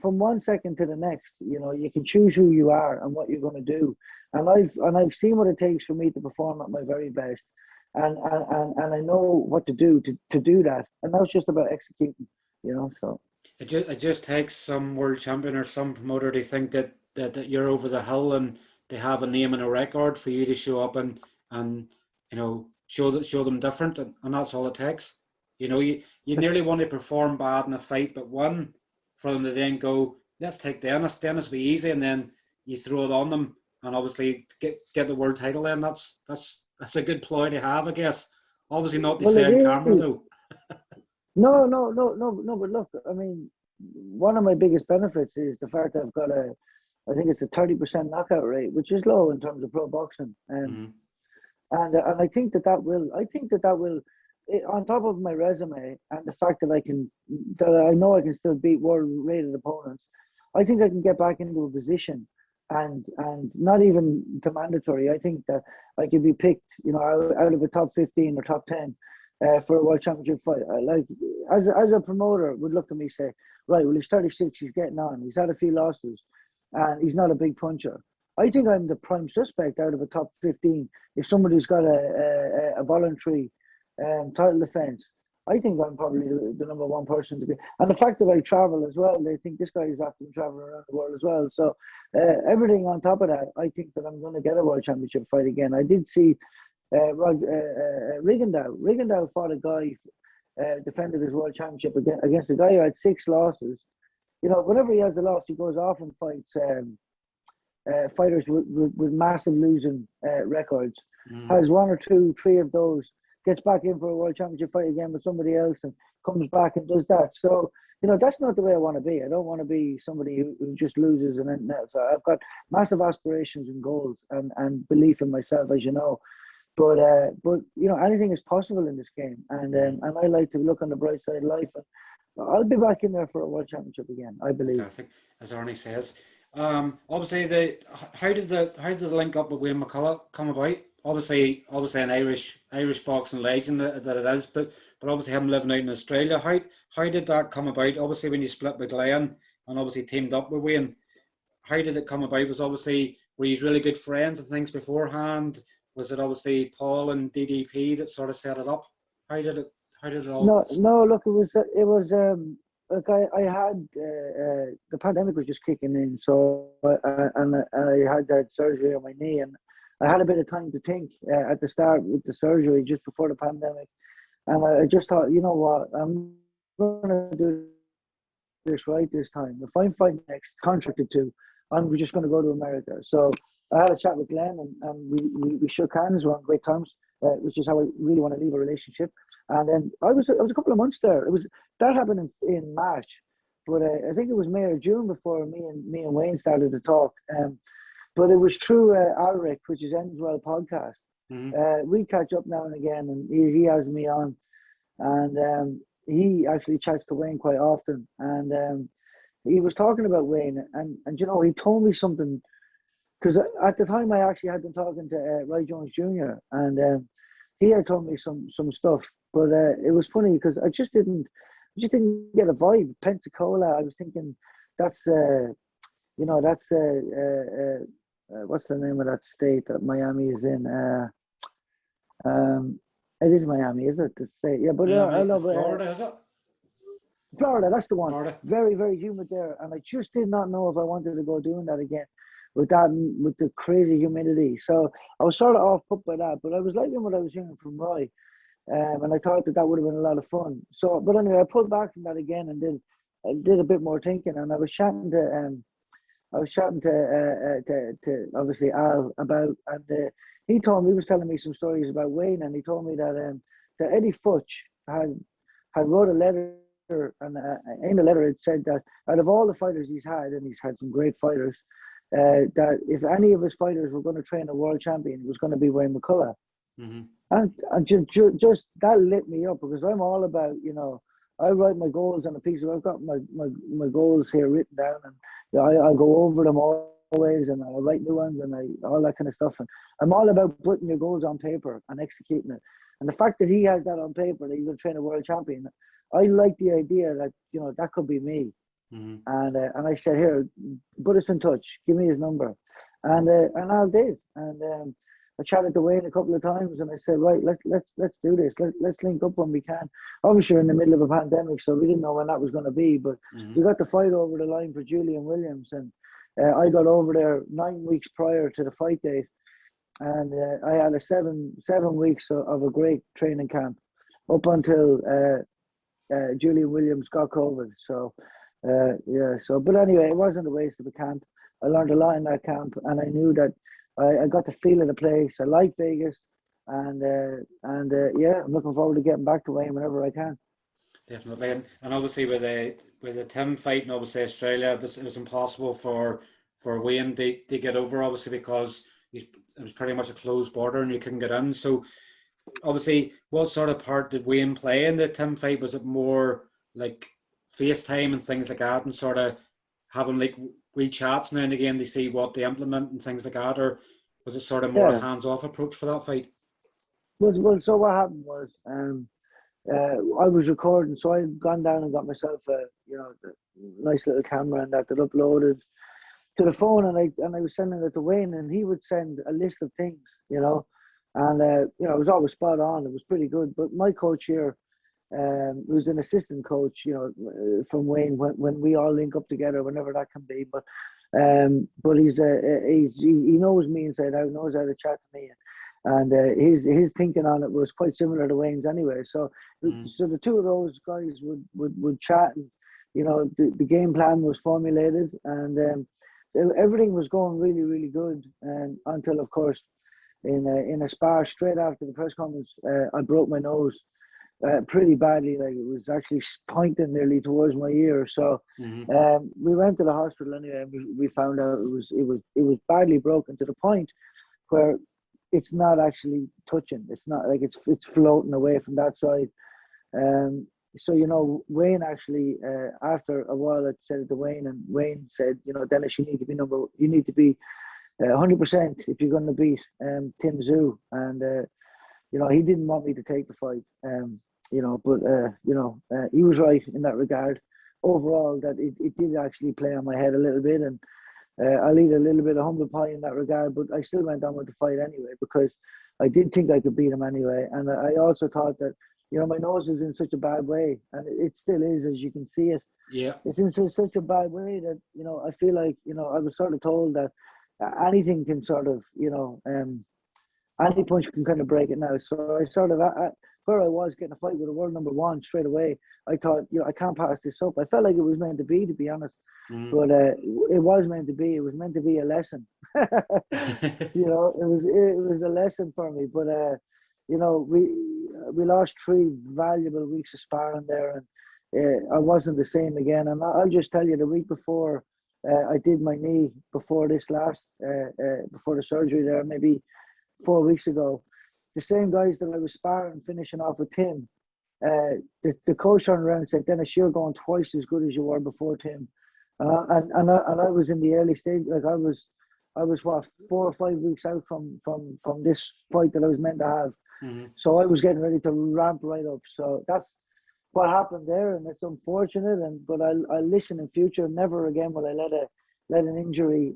from 1 second to the next, you can choose who you are and what you're going to do. And I've seen what it takes for me to perform at my very best, and I know what to do to do that. And now it's just about executing, So it just takes some world champion or some promoter to think that you're over the hill and they have a name and a record for you to show up and show them different, and that's all it takes. You nearly want to perform bad in a fight, but win, for them to then go, let's take Dennis. Dennis will be easy, and then you throw it on them, and obviously get the world title. Then that's a good ploy to have, I guess. Obviously not to say on camera though. No. But look, I mean, one of my biggest benefits is the fact that I've got I think it's a 30% knockout rate, which is low in terms of pro boxing. And I think that will, on top of my resume and the fact that I know I can still beat world rated opponents, I think I can get back into a position and not even to mandatory. I think that I could be picked, out of the top 15 or top 10 for a world championship fight. As a promoter would look at me and say, right, well, he's 36, he's getting on, he's had a few losses, and he's not a big puncher. I think I'm the prime suspect out of a top 15. If somebody's got a voluntary title defense, I think I'm probably the number 1 person to be. And the fact that I travel as well, they think this guy is often traveling around the world as well. So everything on top of that, I think that I'm going to get a world championship fight again. I did see Rigondeaux. Rigondeaux fought a guy, defended his world championship against a guy who had 6 losses. Whenever he has a loss, he goes off and fights fighters with massive losing records. Has 1 or 2, 3 of those, gets back in for a world championship fight again with somebody else and comes back and does that. So, that's not the way I want to be. I don't want to be somebody who just loses and then else. I've got massive aspirations and goals and belief in myself, as you know. But anything is possible in this game, and I like to look on the bright side of life. And I'll be back in there for a world championship again, I believe. Fantastic, as Arnie says. Obviously, how did the link up with Wayne McCullough come about? Obviously an Irish boxing legend that it is, but obviously him living out in Australia. How did that come about? Obviously, when you split with Glenn and obviously teamed up with Wayne, how did it come about? Were you really good friends and things beforehand? Was it obviously Paul and DDP that sort of set it up? How did it all? No. Look, it was. Look, I had the pandemic was just kicking in, so I had that surgery on my knee, and I had a bit of time to think at the start with the surgery just before the pandemic, and I just thought, you know what, I'm going to do this right this time. If I'm fighting next contracted to, I'm just going to go to America. So I had a chat with Glenn, and we shook hands. We're on great terms, which is how I really want to leave a relationship. And then I was a couple of months there. That happened in March, but I think it was May or June before me and Wayne started to talk. But it was through Alric, which is Enswell podcast. We catch up now and again, and he has me on, and he actually chats to Wayne quite often. And he was talking about Wayne, and he told me something, because at the time I actually had been talking to Roy Jones Jr. and he had told me some stuff, but it was funny because I just didn't get a vibe. Pensacola, I was thinking that's that's what's the name of that state that Miami is in? It is Miami, is it? The state, yeah. But I Miami, love Florida, is it? Florida. That's the one. Florida. Very, very humid there, and I just did not know if I wanted to go doing that again with the crazy humidity. So I was sort of off put by that, but I was liking what I was hearing from Roy. And I thought that would have been a lot of fun. So, but anyway, I pulled back from that again and did a bit more thinking. And I was chatting to obviously Al about, and he was telling me some stories about Wayne, and he told me that Eddie Futch had wrote a letter, and in the letter it said that out of all the fighters he's had, and he's had some great fighters, that if any of his fighters were going to train a world champion, it was going to be Wayne McCullough. Mm-hmm. And just that lit me up because I'm all about, I write my goals on a piece of, I've got my goals here written down, and I go over them always, and I write new ones, and all that kind of stuff. And I'm all about putting your goals on paper and executing it. And the fact that he has that on paper, that he's going to train a world champion, I like the idea that, that could be me. Mm-hmm. And I said, here, put us in touch, give me his number. And I did. And I chatted to Wayne a couple of times, and I said, right, let's do this. Let's link up when we can. Obviously, we're in the middle of a pandemic, so we didn't know when that was going to be. But we got the fight over the line for Julian Williams, and I got over there 9 weeks prior to the fight date, and I had a seven weeks of a great training camp up until Julian Williams got COVID. So but anyway, it wasn't a waste of a camp. I learned a lot in that camp, and I knew that I got the feel of the place. I like Vegas, and I'm looking forward to getting back to Wayne whenever I can. Definitely, and obviously with the Tim fight, and obviously Australia, it was impossible for Wayne to get over, obviously because it was pretty much a closed border and you couldn't get in. So obviously, what sort of part did Wayne play in the Tim fight? Was it more like FaceTime and things like that, and sort of having like wee chats now and again to see what they implement and things like that, or was it sort of more a hands-off approach for that fight? Well, so what happened was I was recording, so I had gone down and got myself a nice little camera and that uploaded to the phone, and I was sending it to Wayne, and he would send a list of things, and it was always spot on. It was pretty good. But my coach here, who's an assistant coach, from Wayne, when we all link up together, whenever that can be. But he knows me inside out, knows how to chat to me, and his thinking on it was quite similar to Wayne's anyway. So so the two of those guys would chat, and the game plan was formulated, and everything was going really, really good, and until of course in a spar straight after the press conference, I broke my nose. Pretty badly, like it was actually pointing nearly towards my ear. So we went to the hospital anyway, and we found out it was badly broken to the point where it's not actually touching. It's not like it's floating away from that side. So Wayne actually after a while I said it to Wayne, and Wayne said, Dennis, you need to be 100% if you're going to beat Tim Tszyu, and he didn't want me to take the fight. But he was right in that regard. Overall, that it did actually play on my head a little bit, and I'll eat a little bit of humble pie in that regard. But I still went on with the fight anyway because I did think I could beat him anyway, and I also thought that my nose is in such a bad way, and it still is, as you can see it. Yeah, it's in such a bad way that I feel like I was sort of told that anything can sort of any punch can kind of break it now. So I sort of where I was getting a fight with a world number one straight away, I thought, I can't pass this up. I felt like it was meant to be honest. But it was meant to be. It was meant to be a lesson. It was a lesson for me. But we lost 3 valuable weeks of sparring there, and I wasn't the same again. And I'll just tell you, the week before I did my knee, before this last before the surgery there, maybe 4 weeks ago, the same guys that I was sparring, finishing off with Tim, the coach turned around and said, Dennis, you're going twice as good as you were before Tim. And I was in the early stage, like I was what, 4 or 5 weeks out from this fight that I was meant to have. So I was getting ready to ramp right up. So that's what happened there, and it's unfortunate. But I listen in future. Never again will I let an injury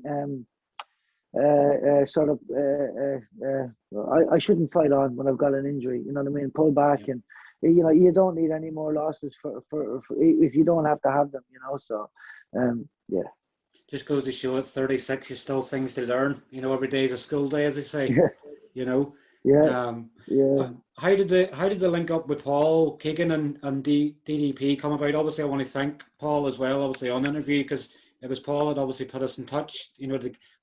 I shouldn't fight on when I've got an injury. You know what I mean? Pull back, and you don't need any more losses for if you don't have to have them. So yeah. Just goes to show at 36, you still things to learn. Every day is a school day, as they say. Yeah. Yeah. How did the link up with Paul Keegan and DDP come about? Obviously, I want to thank Paul as well, obviously, on the interview, because it was Paul that obviously put us in touch.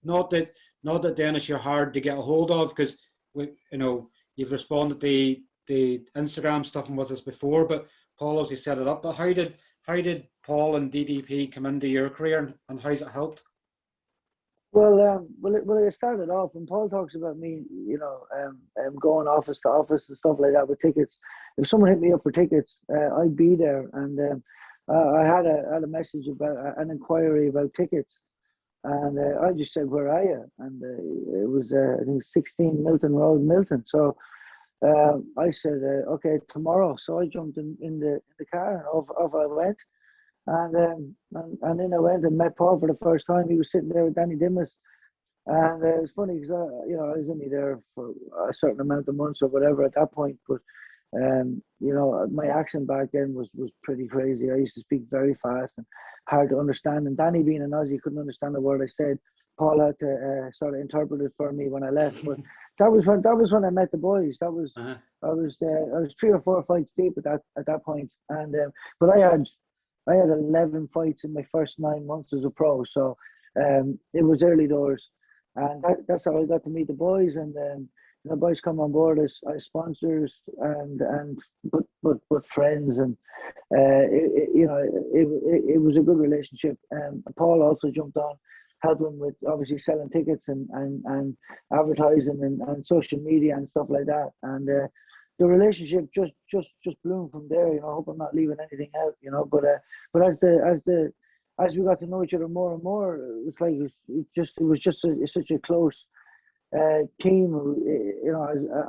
Not that Dennis you're hard to get a hold of, because you've responded to the Instagram stuff and with us before, but Paul obviously set it up. But how did Paul and DDP come into your career, and how's it helped? Well, it started off when Paul talks about me, going office to office and stuff like that with tickets. If someone hit me up for tickets, I'd be there. And I had a message about an inquiry about tickets, and I just said, "Where are you?" And it was I think 16 Milton Road, Milton. So I said, "Okay, tomorrow." So I jumped in the car and off I went. And then I went and met Paul for the first time. He was sitting there with Danny Dimas, and it was funny because I was only there for a certain amount of months or whatever at that point. But my accent back then was pretty crazy. I used to speak very fast and hard to understand. And Danny, being an Aussie, couldn't understand a word I said. Paul had to sort of interpret it for me when I left. But that was when I met the boys. That was I was 3 or 4 fights deep at that point. And but I had 11 fights in my first 9 months as a pro, so it was early doors, and that's how I got to meet the boys. And the boys come on board as sponsors but friends, and it was a good relationship. Paul also jumped on, helping with obviously selling tickets and advertising and social media and stuff like that, and the relationship just bloomed from there. I hope I'm not leaving anything out. But as we got to know each other more and more, it was like it was just such a close team.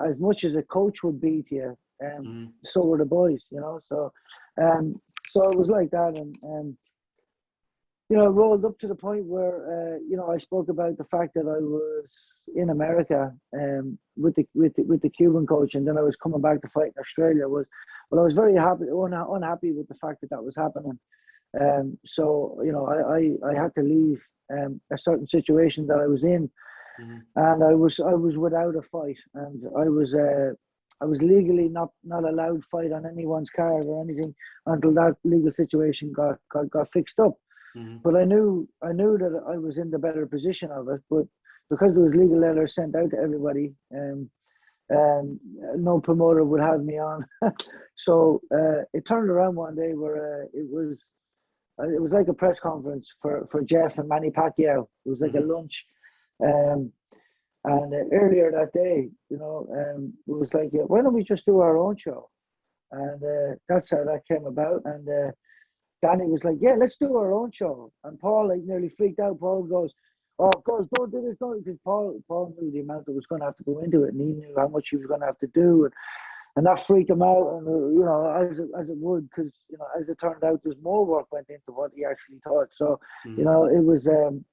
As much as a coach would be to you, so were the boys. So it was like that, and it rolled up to the point where I spoke about the fact that I was in America with the Cuban coach, and then I was coming back to fight in Australia. I was very unhappy with the fact that was happening. So I had to leave a certain situation that I was in, and I was without a fight, and I was legally not allowed to fight on anyone's card or anything until that legal situation got fixed up. But I knew that I was in the better position of it, but because there was legal letters sent out to everybody, no promoter would have me on. So it turned around one day where it was like a press conference for Jeff and Manny Pacquiao. It was like a lunch, and earlier that day, it was like, why don't we just do our own show? And that's how that came about. And Danny was like, yeah, let's do our own show. And Paul nearly freaked out. Paul goes, "Oh, guys, don't do this, don't," because Paul knew the amount that was going to have to go into it, and he knew how much he was going to have to do, and that freaked him out. And as it would, because as it turned out, there's more work went into what he actually taught. So it was.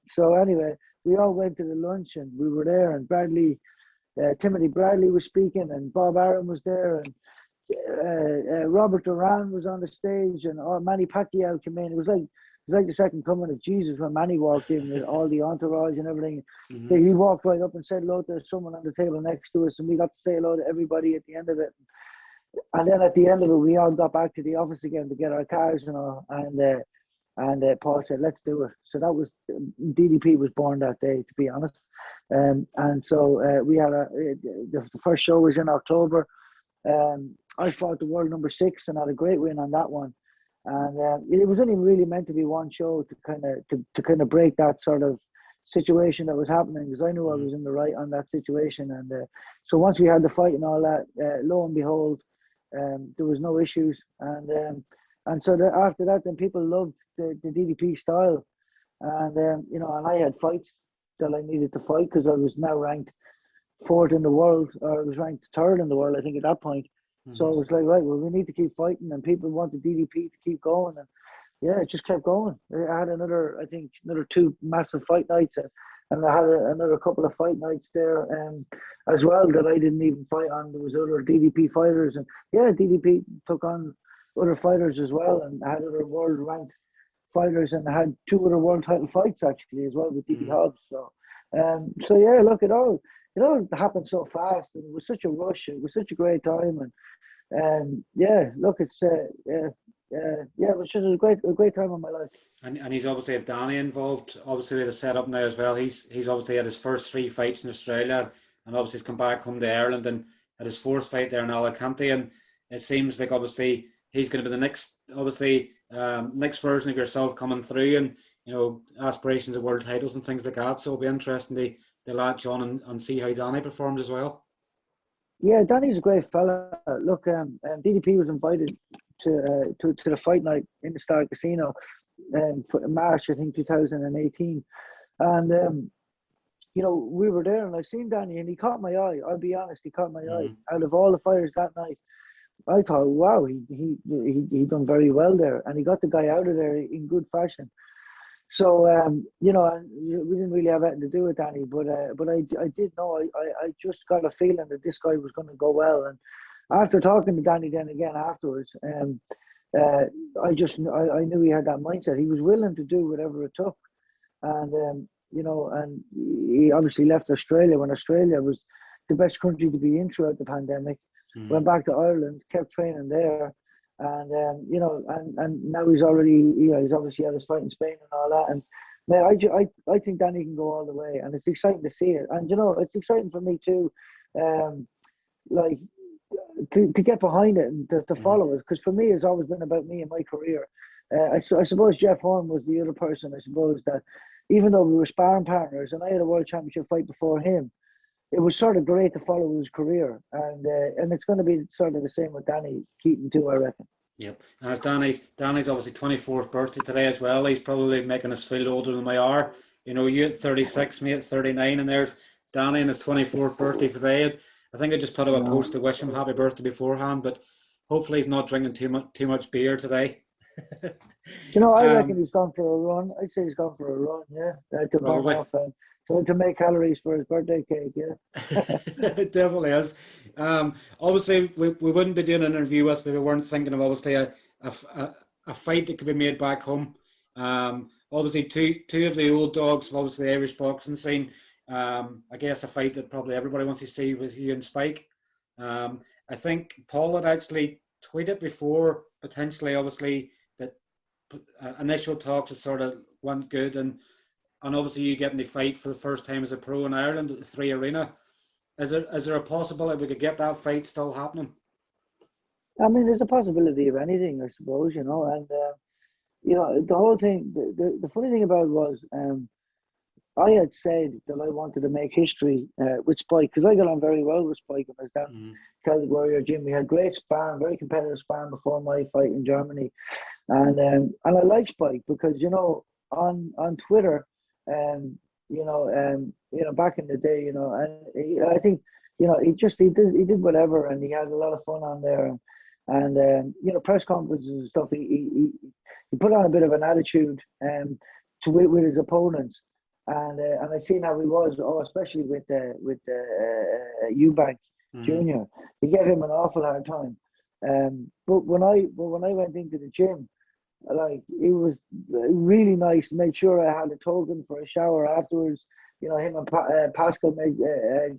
So anyway, we all went to the lunch, and we were there, and Timothy Bradley was speaking, and Bob Arum was there, and Robert Duran was on the stage, and Manny Pacquiao came in. It was like the second coming of Jesus when Manny walked in with all the entourage and everything. He walked right up and said hello to someone on the table next to us, and we got to say hello to everybody at the end of it. And then at the end of it, we all got back to the office again to get our cars and all. And Paul said, "Let's do it." So that was DDP was born that day, to be honest. And so we had the first show was in October. I fought the world number 6 and had a great win on that one. And it was only really meant to be one show to kind of break that sort of situation that was happening, because I knew I was in the right on that situation. And so once we had the fight and all that, lo and behold, there was no issues. And so after that, then people loved the DDP style. And and I had fights that I needed to fight because I was now ranked fourth in the world, or it was ranked third in the world, I think, at that point. So it was like, right, well, we need to keep fighting, and people wanted DDP to keep going, and yeah, it just kept going. I had another two massive fight nights, and I had another couple of fight nights there as well that I didn't even fight on. There was other DDP fighters, and yeah, DDP took on other fighters as well, and I had other world ranked fighters, and I had two other world title fights actually as well with DD Hobbs. So yeah, look, it all happened so fast, and it was such a rush. It was such a great time, and yeah, look, it's yeah, it was just a great time of my life. And he's obviously had Danny involved. Obviously, with the setup now as well. He's obviously had his first 3 fights in Australia, and obviously he's come back home to Ireland and had his 4th fight there in Alicante. And it seems like obviously he's going to be the next, obviously next version of yourself coming through, and you know, aspirations of world titles and things like that. So it'll be interesting to latch on and see how Danny performs as well. Yeah, Danny's a great fella. Look, DDP was invited to the fight night in the Star Casino for March, I think, 2018, and you know, we were there, and I seen Danny, and he caught my eye. I'll be honest, he caught my eye. Out of all the fighters that night, I thought, wow, he done very well there, and he got the guy out of there in good fashion. So you know, we didn't really have anything to do with Danny, but I did know, I just got a feeling that this guy was going to go well. And after talking to Danny then again afterwards, I knew he had that mindset. He was willing to do whatever it took, and you know, and he obviously left Australia when Australia was the best country to be in throughout the pandemic. Went back to Ireland, kept training there. And you know, and now he's already, you know, he's obviously had his fight in Spain and all that. And man, I think Danny can go all the way, and it's exciting to see it. And you know, it's exciting for me too, like to get behind it and to follow it. Because for me, it's always been about me and my career. I suppose Jeff Horn was the other person. I suppose that even though we were sparring partners, and I had a world championship fight before him, it was sort of great to follow his career, and it's going to be sort of the same with Danny Keaton too, I reckon. Yep, and as Danny's obviously 24th birthday today as well. He's probably making us feel older than we are. You know, you at 36, me at 39, and there's Danny and his 24th birthday today. I think I just put up a post to wish him happy birthday beforehand, but hopefully he's not drinking too much beer today. You know, I reckon he's gone for a run. I'd say he's gone for a run, yeah, to burn off to make calories for his birthday cake, yeah. It definitely is. Obviously, we wouldn't be doing an interview with if we weren't thinking of obviously a fight that could be made back home. Obviously, two of the old dogs of obviously the Irish boxing scene. I guess a fight that probably everybody wants to see with you and Spike. I think Paul had actually tweeted before, potentially, obviously, that initial talks had sort of went good, and obviously you getting the fight for the first time as a pro in Ireland at the 3 Arena. Is there a possibility we could get that fight still happening? I mean, there's a possibility of anything, I suppose, you know. And, you know, the whole thing, the funny thing about it was I had said that I wanted to make history with Spike, because I got on very well with Spike when I was down in Celtic Warrior Gym. We had great sparring, very competitive sparring before my fight in Germany. And I like Spike because, you know, on Twitter, you know, back in the day, you know, and I think, you know, he did whatever, and he had a lot of fun on there, and you know, press conferences and stuff. He put on a bit of an attitude with his opponents, and I seen how he was, especially with Eubank Jr. He gave him an awful hard time. But when I went into the gym, like, it was really nice. Made sure I had a token for a shower afterwards. You know, him and Pascal made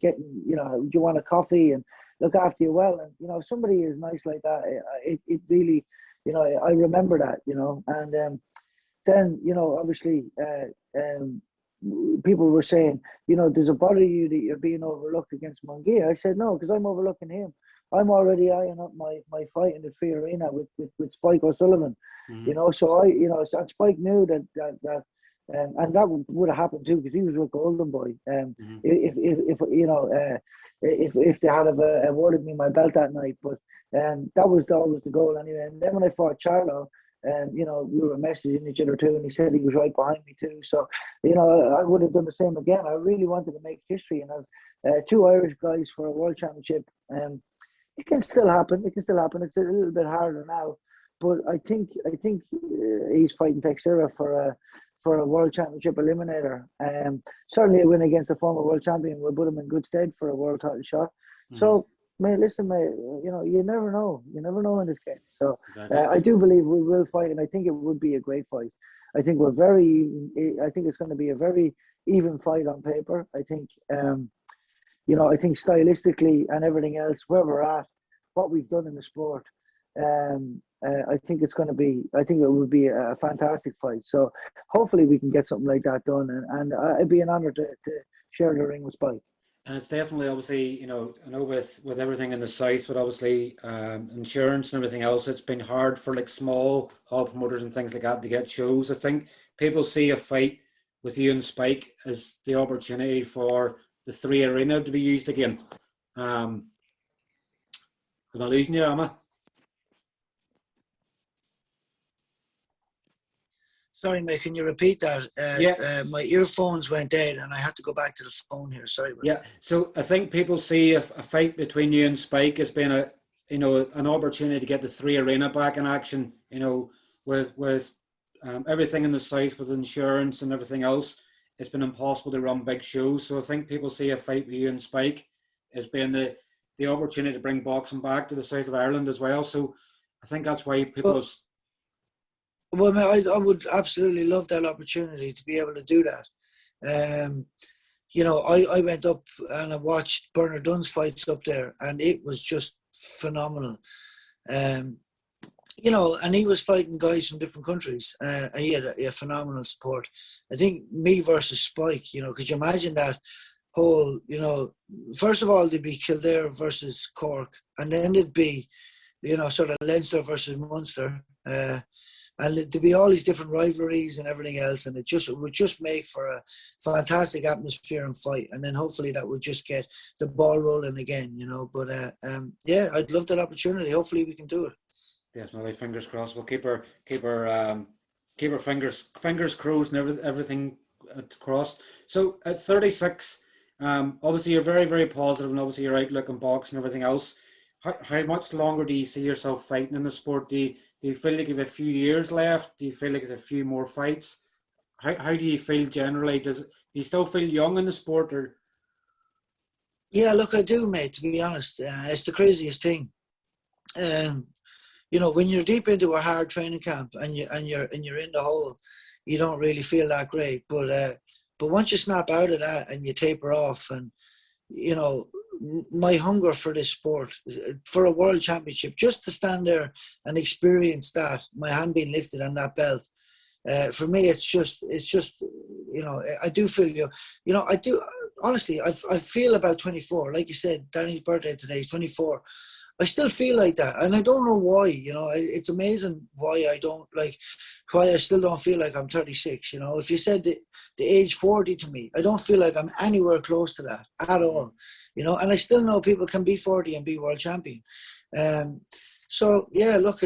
getting, you know, do you want a coffee, and look after you well. And you know, if somebody is nice like that, it really, you know, I remember that, you know. And then, you know, obviously, people were saying, you know, does it bother you that you're being overlooked against Munguia? I said no, because I'm overlooking him. I'm already eyeing up my fight in the 3 Arena with Spike O'Sullivan. You know, so and Spike knew that and that would have happened too, because he was with Golden Boy. If you know, if they had awarded me my belt that night, but that was always the goal anyway. And then when I fought Charlo, you know, we were messaging each other too, and he said he was right behind me too. So, you know, I would have done the same again. I really wanted to make history, and two Irish guys for a world championship. It can still happen. It can still happen. It's a little bit harder now, but I think he's fighting Teixeira for a world championship eliminator. Certainly a win against a former world champion will put him in good stead for a world title shot. Mm-hmm. So, mate, listen, mate, you never know. You never know in this game. So, Exactly. I do believe we will fight, and I think it would be a great fight. I think I think it's going to be a very even fight on paper. I think, I think stylistically and everything else, where we're at, what we've done in the sport, I think it's going to be. I think it would be a fantastic fight. So hopefully we can get something like that done, and it'd be an honour to share the ring with Spike. And it's definitely, obviously, I know with everything in the south, but obviously insurance and everything else, it's been hard for like small hall promoters and things like that to get shows. I think people see a fight with you and Spike as the opportunity for the 3 Arena to be used again. Am I losing you, am I? Sorry, mate, can you repeat that? Yeah. My earphones went dead and I had to go back to the phone here. Sorry about that. So I think people see a fight between you and Spike as being an opportunity to get the 3 Arena back in action, with everything in the south with insurance and everything else. It's been impossible to run big shows. So I think people see a fight with you and Spike as being the opportunity to bring boxing back to the south of Ireland as well. So I think that's why people Well, mate, I would absolutely love that opportunity to be able to do that. I went up and I watched Bernard Dunn's fights up there, and it was just phenomenal. And he was fighting guys from different countries. He had a phenomenal support. I think me versus Spike, could you imagine that whole, first of all, there'd be Kildare versus Cork, and then there'd be, sort of Leinster versus Munster. And there'd be all these different rivalries and everything else, and it would just make for a fantastic atmosphere and fight. And then hopefully that would just get the ball rolling again, But I'd love that opportunity. Hopefully we can do it. Definitely, fingers crossed. We'll keep our fingers crossed and everything crossed. So at 36, obviously you're very, very positive, and obviously your outlook on boxing and everything else. How much longer do you see yourself fighting in the sport? Do you feel like you have a few years left? Do you feel like there's a few more fights? How do you feel generally? Do you still feel young in the sport, or? Yeah, look, I do, mate. To be honest, it's the craziest thing. When you're deep into a hard training camp and you're in the hole, you don't really feel that great. But once you snap out of that and you taper off, and my hunger for this sport, for a world championship, just to stand there and experience that, my hand being lifted on that belt, for me, it's just, I do feel I do, honestly, I feel about 24. Like you said, Danny's birthday today is 24. I still feel like that, and I don't know why. It's amazing why I still don't feel like I'm 36. If you said the age 40 to me, I don't feel like I'm anywhere close to that at all. And I still know people can be 40 and be world champion. So yeah, look,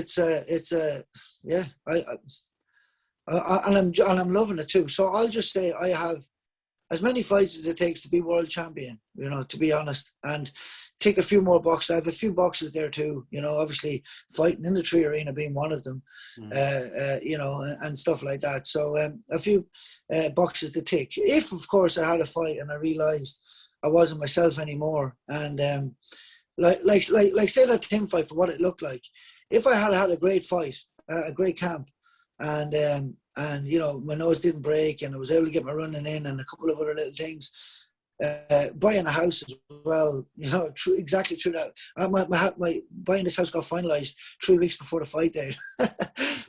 I'm loving it too. So I'll just say I have as many fights as it takes to be world champion, to be honest, and take a few more boxes. I have a few boxes there too, obviously fighting in the 3 Arena being one of them, and stuff like that. So a few boxes to tick. If, of course, I had a fight and I realised I wasn't myself anymore, and like say that Tim fight, for what it looked like. If I had a great fight, a great camp, and my nose didn't break, and I was able to get my running in and a couple of other little things, buying a house as well, exactly true that. My buying this house got finalised 3 weeks before the fight day.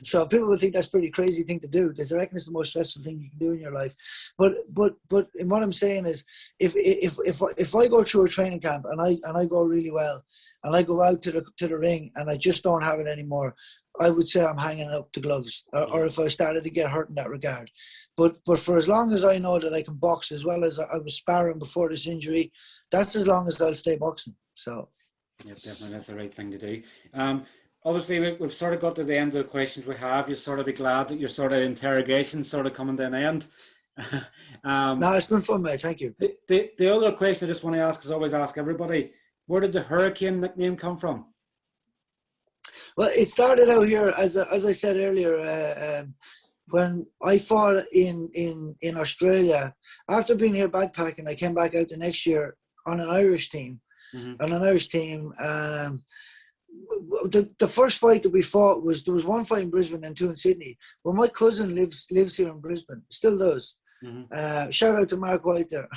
So people would think that's a pretty crazy thing to do. They reckon it's the most stressful thing you can do in your life. But what I'm saying is, if I go through a training camp and I go really well, and I go out to the ring and I just don't have it anymore, I would say I'm hanging up the gloves, or if I started to get hurt in that regard. But for as long as I know that I can box as well as I was sparring before this injury, that's as long as I'll stay boxing. So, yeah, definitely, that's the right thing to do. Obviously, we've sort of got to the end of the questions we have. You sort of be glad that your sort of interrogation sort of coming to an end. No, it's been fun, mate. Thank you. The other question I just want to ask is always ask everybody, where did the Hurricane nickname come from? Well, it started out here, as I said earlier, when I fought in Australia. After being here backpacking, I came back out the next year on an Irish team. Mm-hmm. On an Irish team, the first fight that we fought there was one fight in Brisbane and two in Sydney. Well, my cousin lives here in Brisbane, still does. Mm-hmm. Shout out to Mark White there.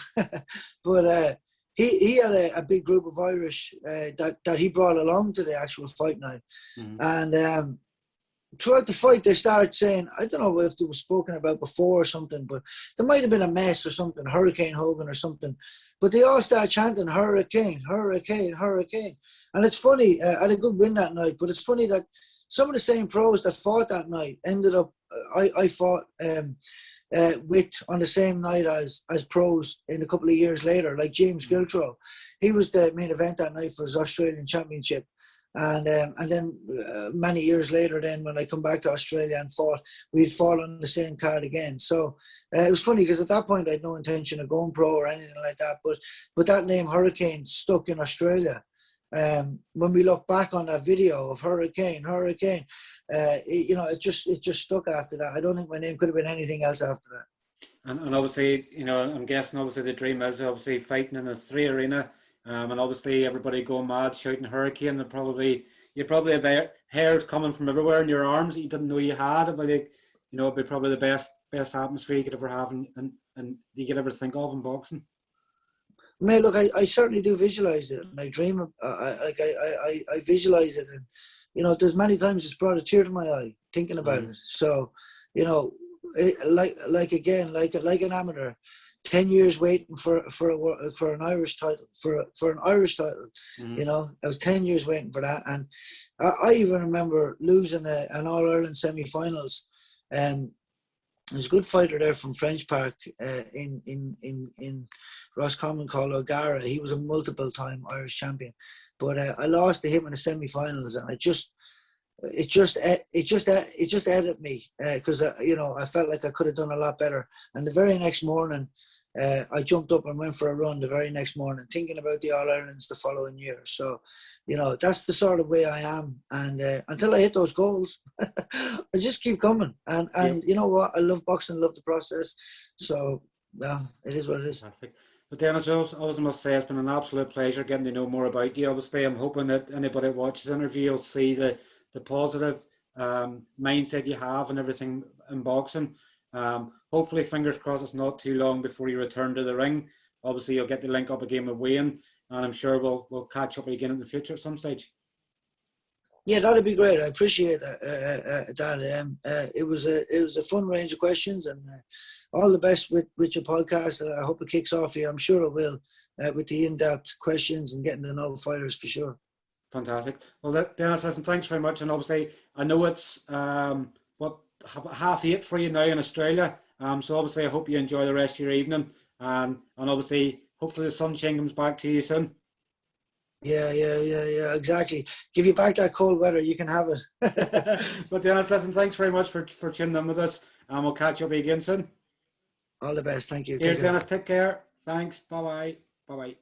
But he had a big group of Irish that he brought along to the actual fight night. Mm-hmm. And throughout the fight, they started saying, I don't know if it was spoken about before or something, but there might have been a mess or something, Hurricane Hogan or something. But they all started chanting, Hurricane, Hurricane, Hurricane. And it's funny, I had a good win that night, but it's funny that some of the same pros that fought that night ended up, I fought with on the same night as pros in a couple of years later, like James Giltro. He was the main event that night for his Australian Championship. And then many years later, then when I come back to Australia and fought, we'd fought on the same card again. So it was funny because at that point I had no intention of going pro or anything like that. But that name Hurricane stuck in Australia. When we look back on that video of Hurricane, it just stuck after that. I don't think my name could have been anything else after that. And obviously, I'm guessing obviously the dream is obviously fighting in a 3 arena. And obviously everybody going mad shouting Hurricane, and you probably have hairs coming from everywhere in your arms that you didn't know you had. But it'd be probably the best atmosphere you could ever have and you could ever think of in boxing. Mate, look, I certainly do visualize it, and I dream of, I visualize it, and there's many times it's brought a tear to my eye thinking about it. So, like an amateur. 10 years waiting for an Irish title, for an Irish title. Mm-hmm. I was 10 years waiting for that, and I even remember losing an All Ireland semi-finals. There was a good fighter there from French Park in Roscommon called O'Gara. He was a multiple-time Irish champion, but I lost to him in the semi-finals, and it just edited me because I felt like I could have done a lot better. And the very next morning, I jumped up and went for a run the very next morning, thinking about the All Irelands the following year. So, that's the sort of way I am. And until I hit those goals, I just keep coming. And you know what? I love boxing, love the process. So, yeah, it is what it is. Fantastic. But Dennis, I always must say it's been an absolute pleasure getting to know more about you. Obviously, I'm hoping that anybody that watches the interview will see the positive mindset you have and everything in boxing. Hopefully, fingers crossed, it's not too long before you return to the ring. Obviously, you'll get to link up again with Wayne, and I'm sure we'll catch up again in the future at some stage. Yeah, that'd be great. I appreciate that. It was a fun range of questions, and all the best with your podcast. I hope it kicks off here. I'm sure it will, with the in-depth questions and getting to know fighters for sure. Fantastic. Well, Dennis, listen, thanks very much. And obviously, I know it's 8:30 for you now in Australia. So obviously, I hope you enjoy the rest of your evening. And obviously, hopefully the sunshine comes back to you soon. Yeah, exactly. Give you back that cold weather, you can have it. But Dennis, listen, thanks very much for tuning in with us. And we'll catch up again soon. All the best. Thank you. Here, Dennis, take care. Thanks. Bye-bye. Bye-bye.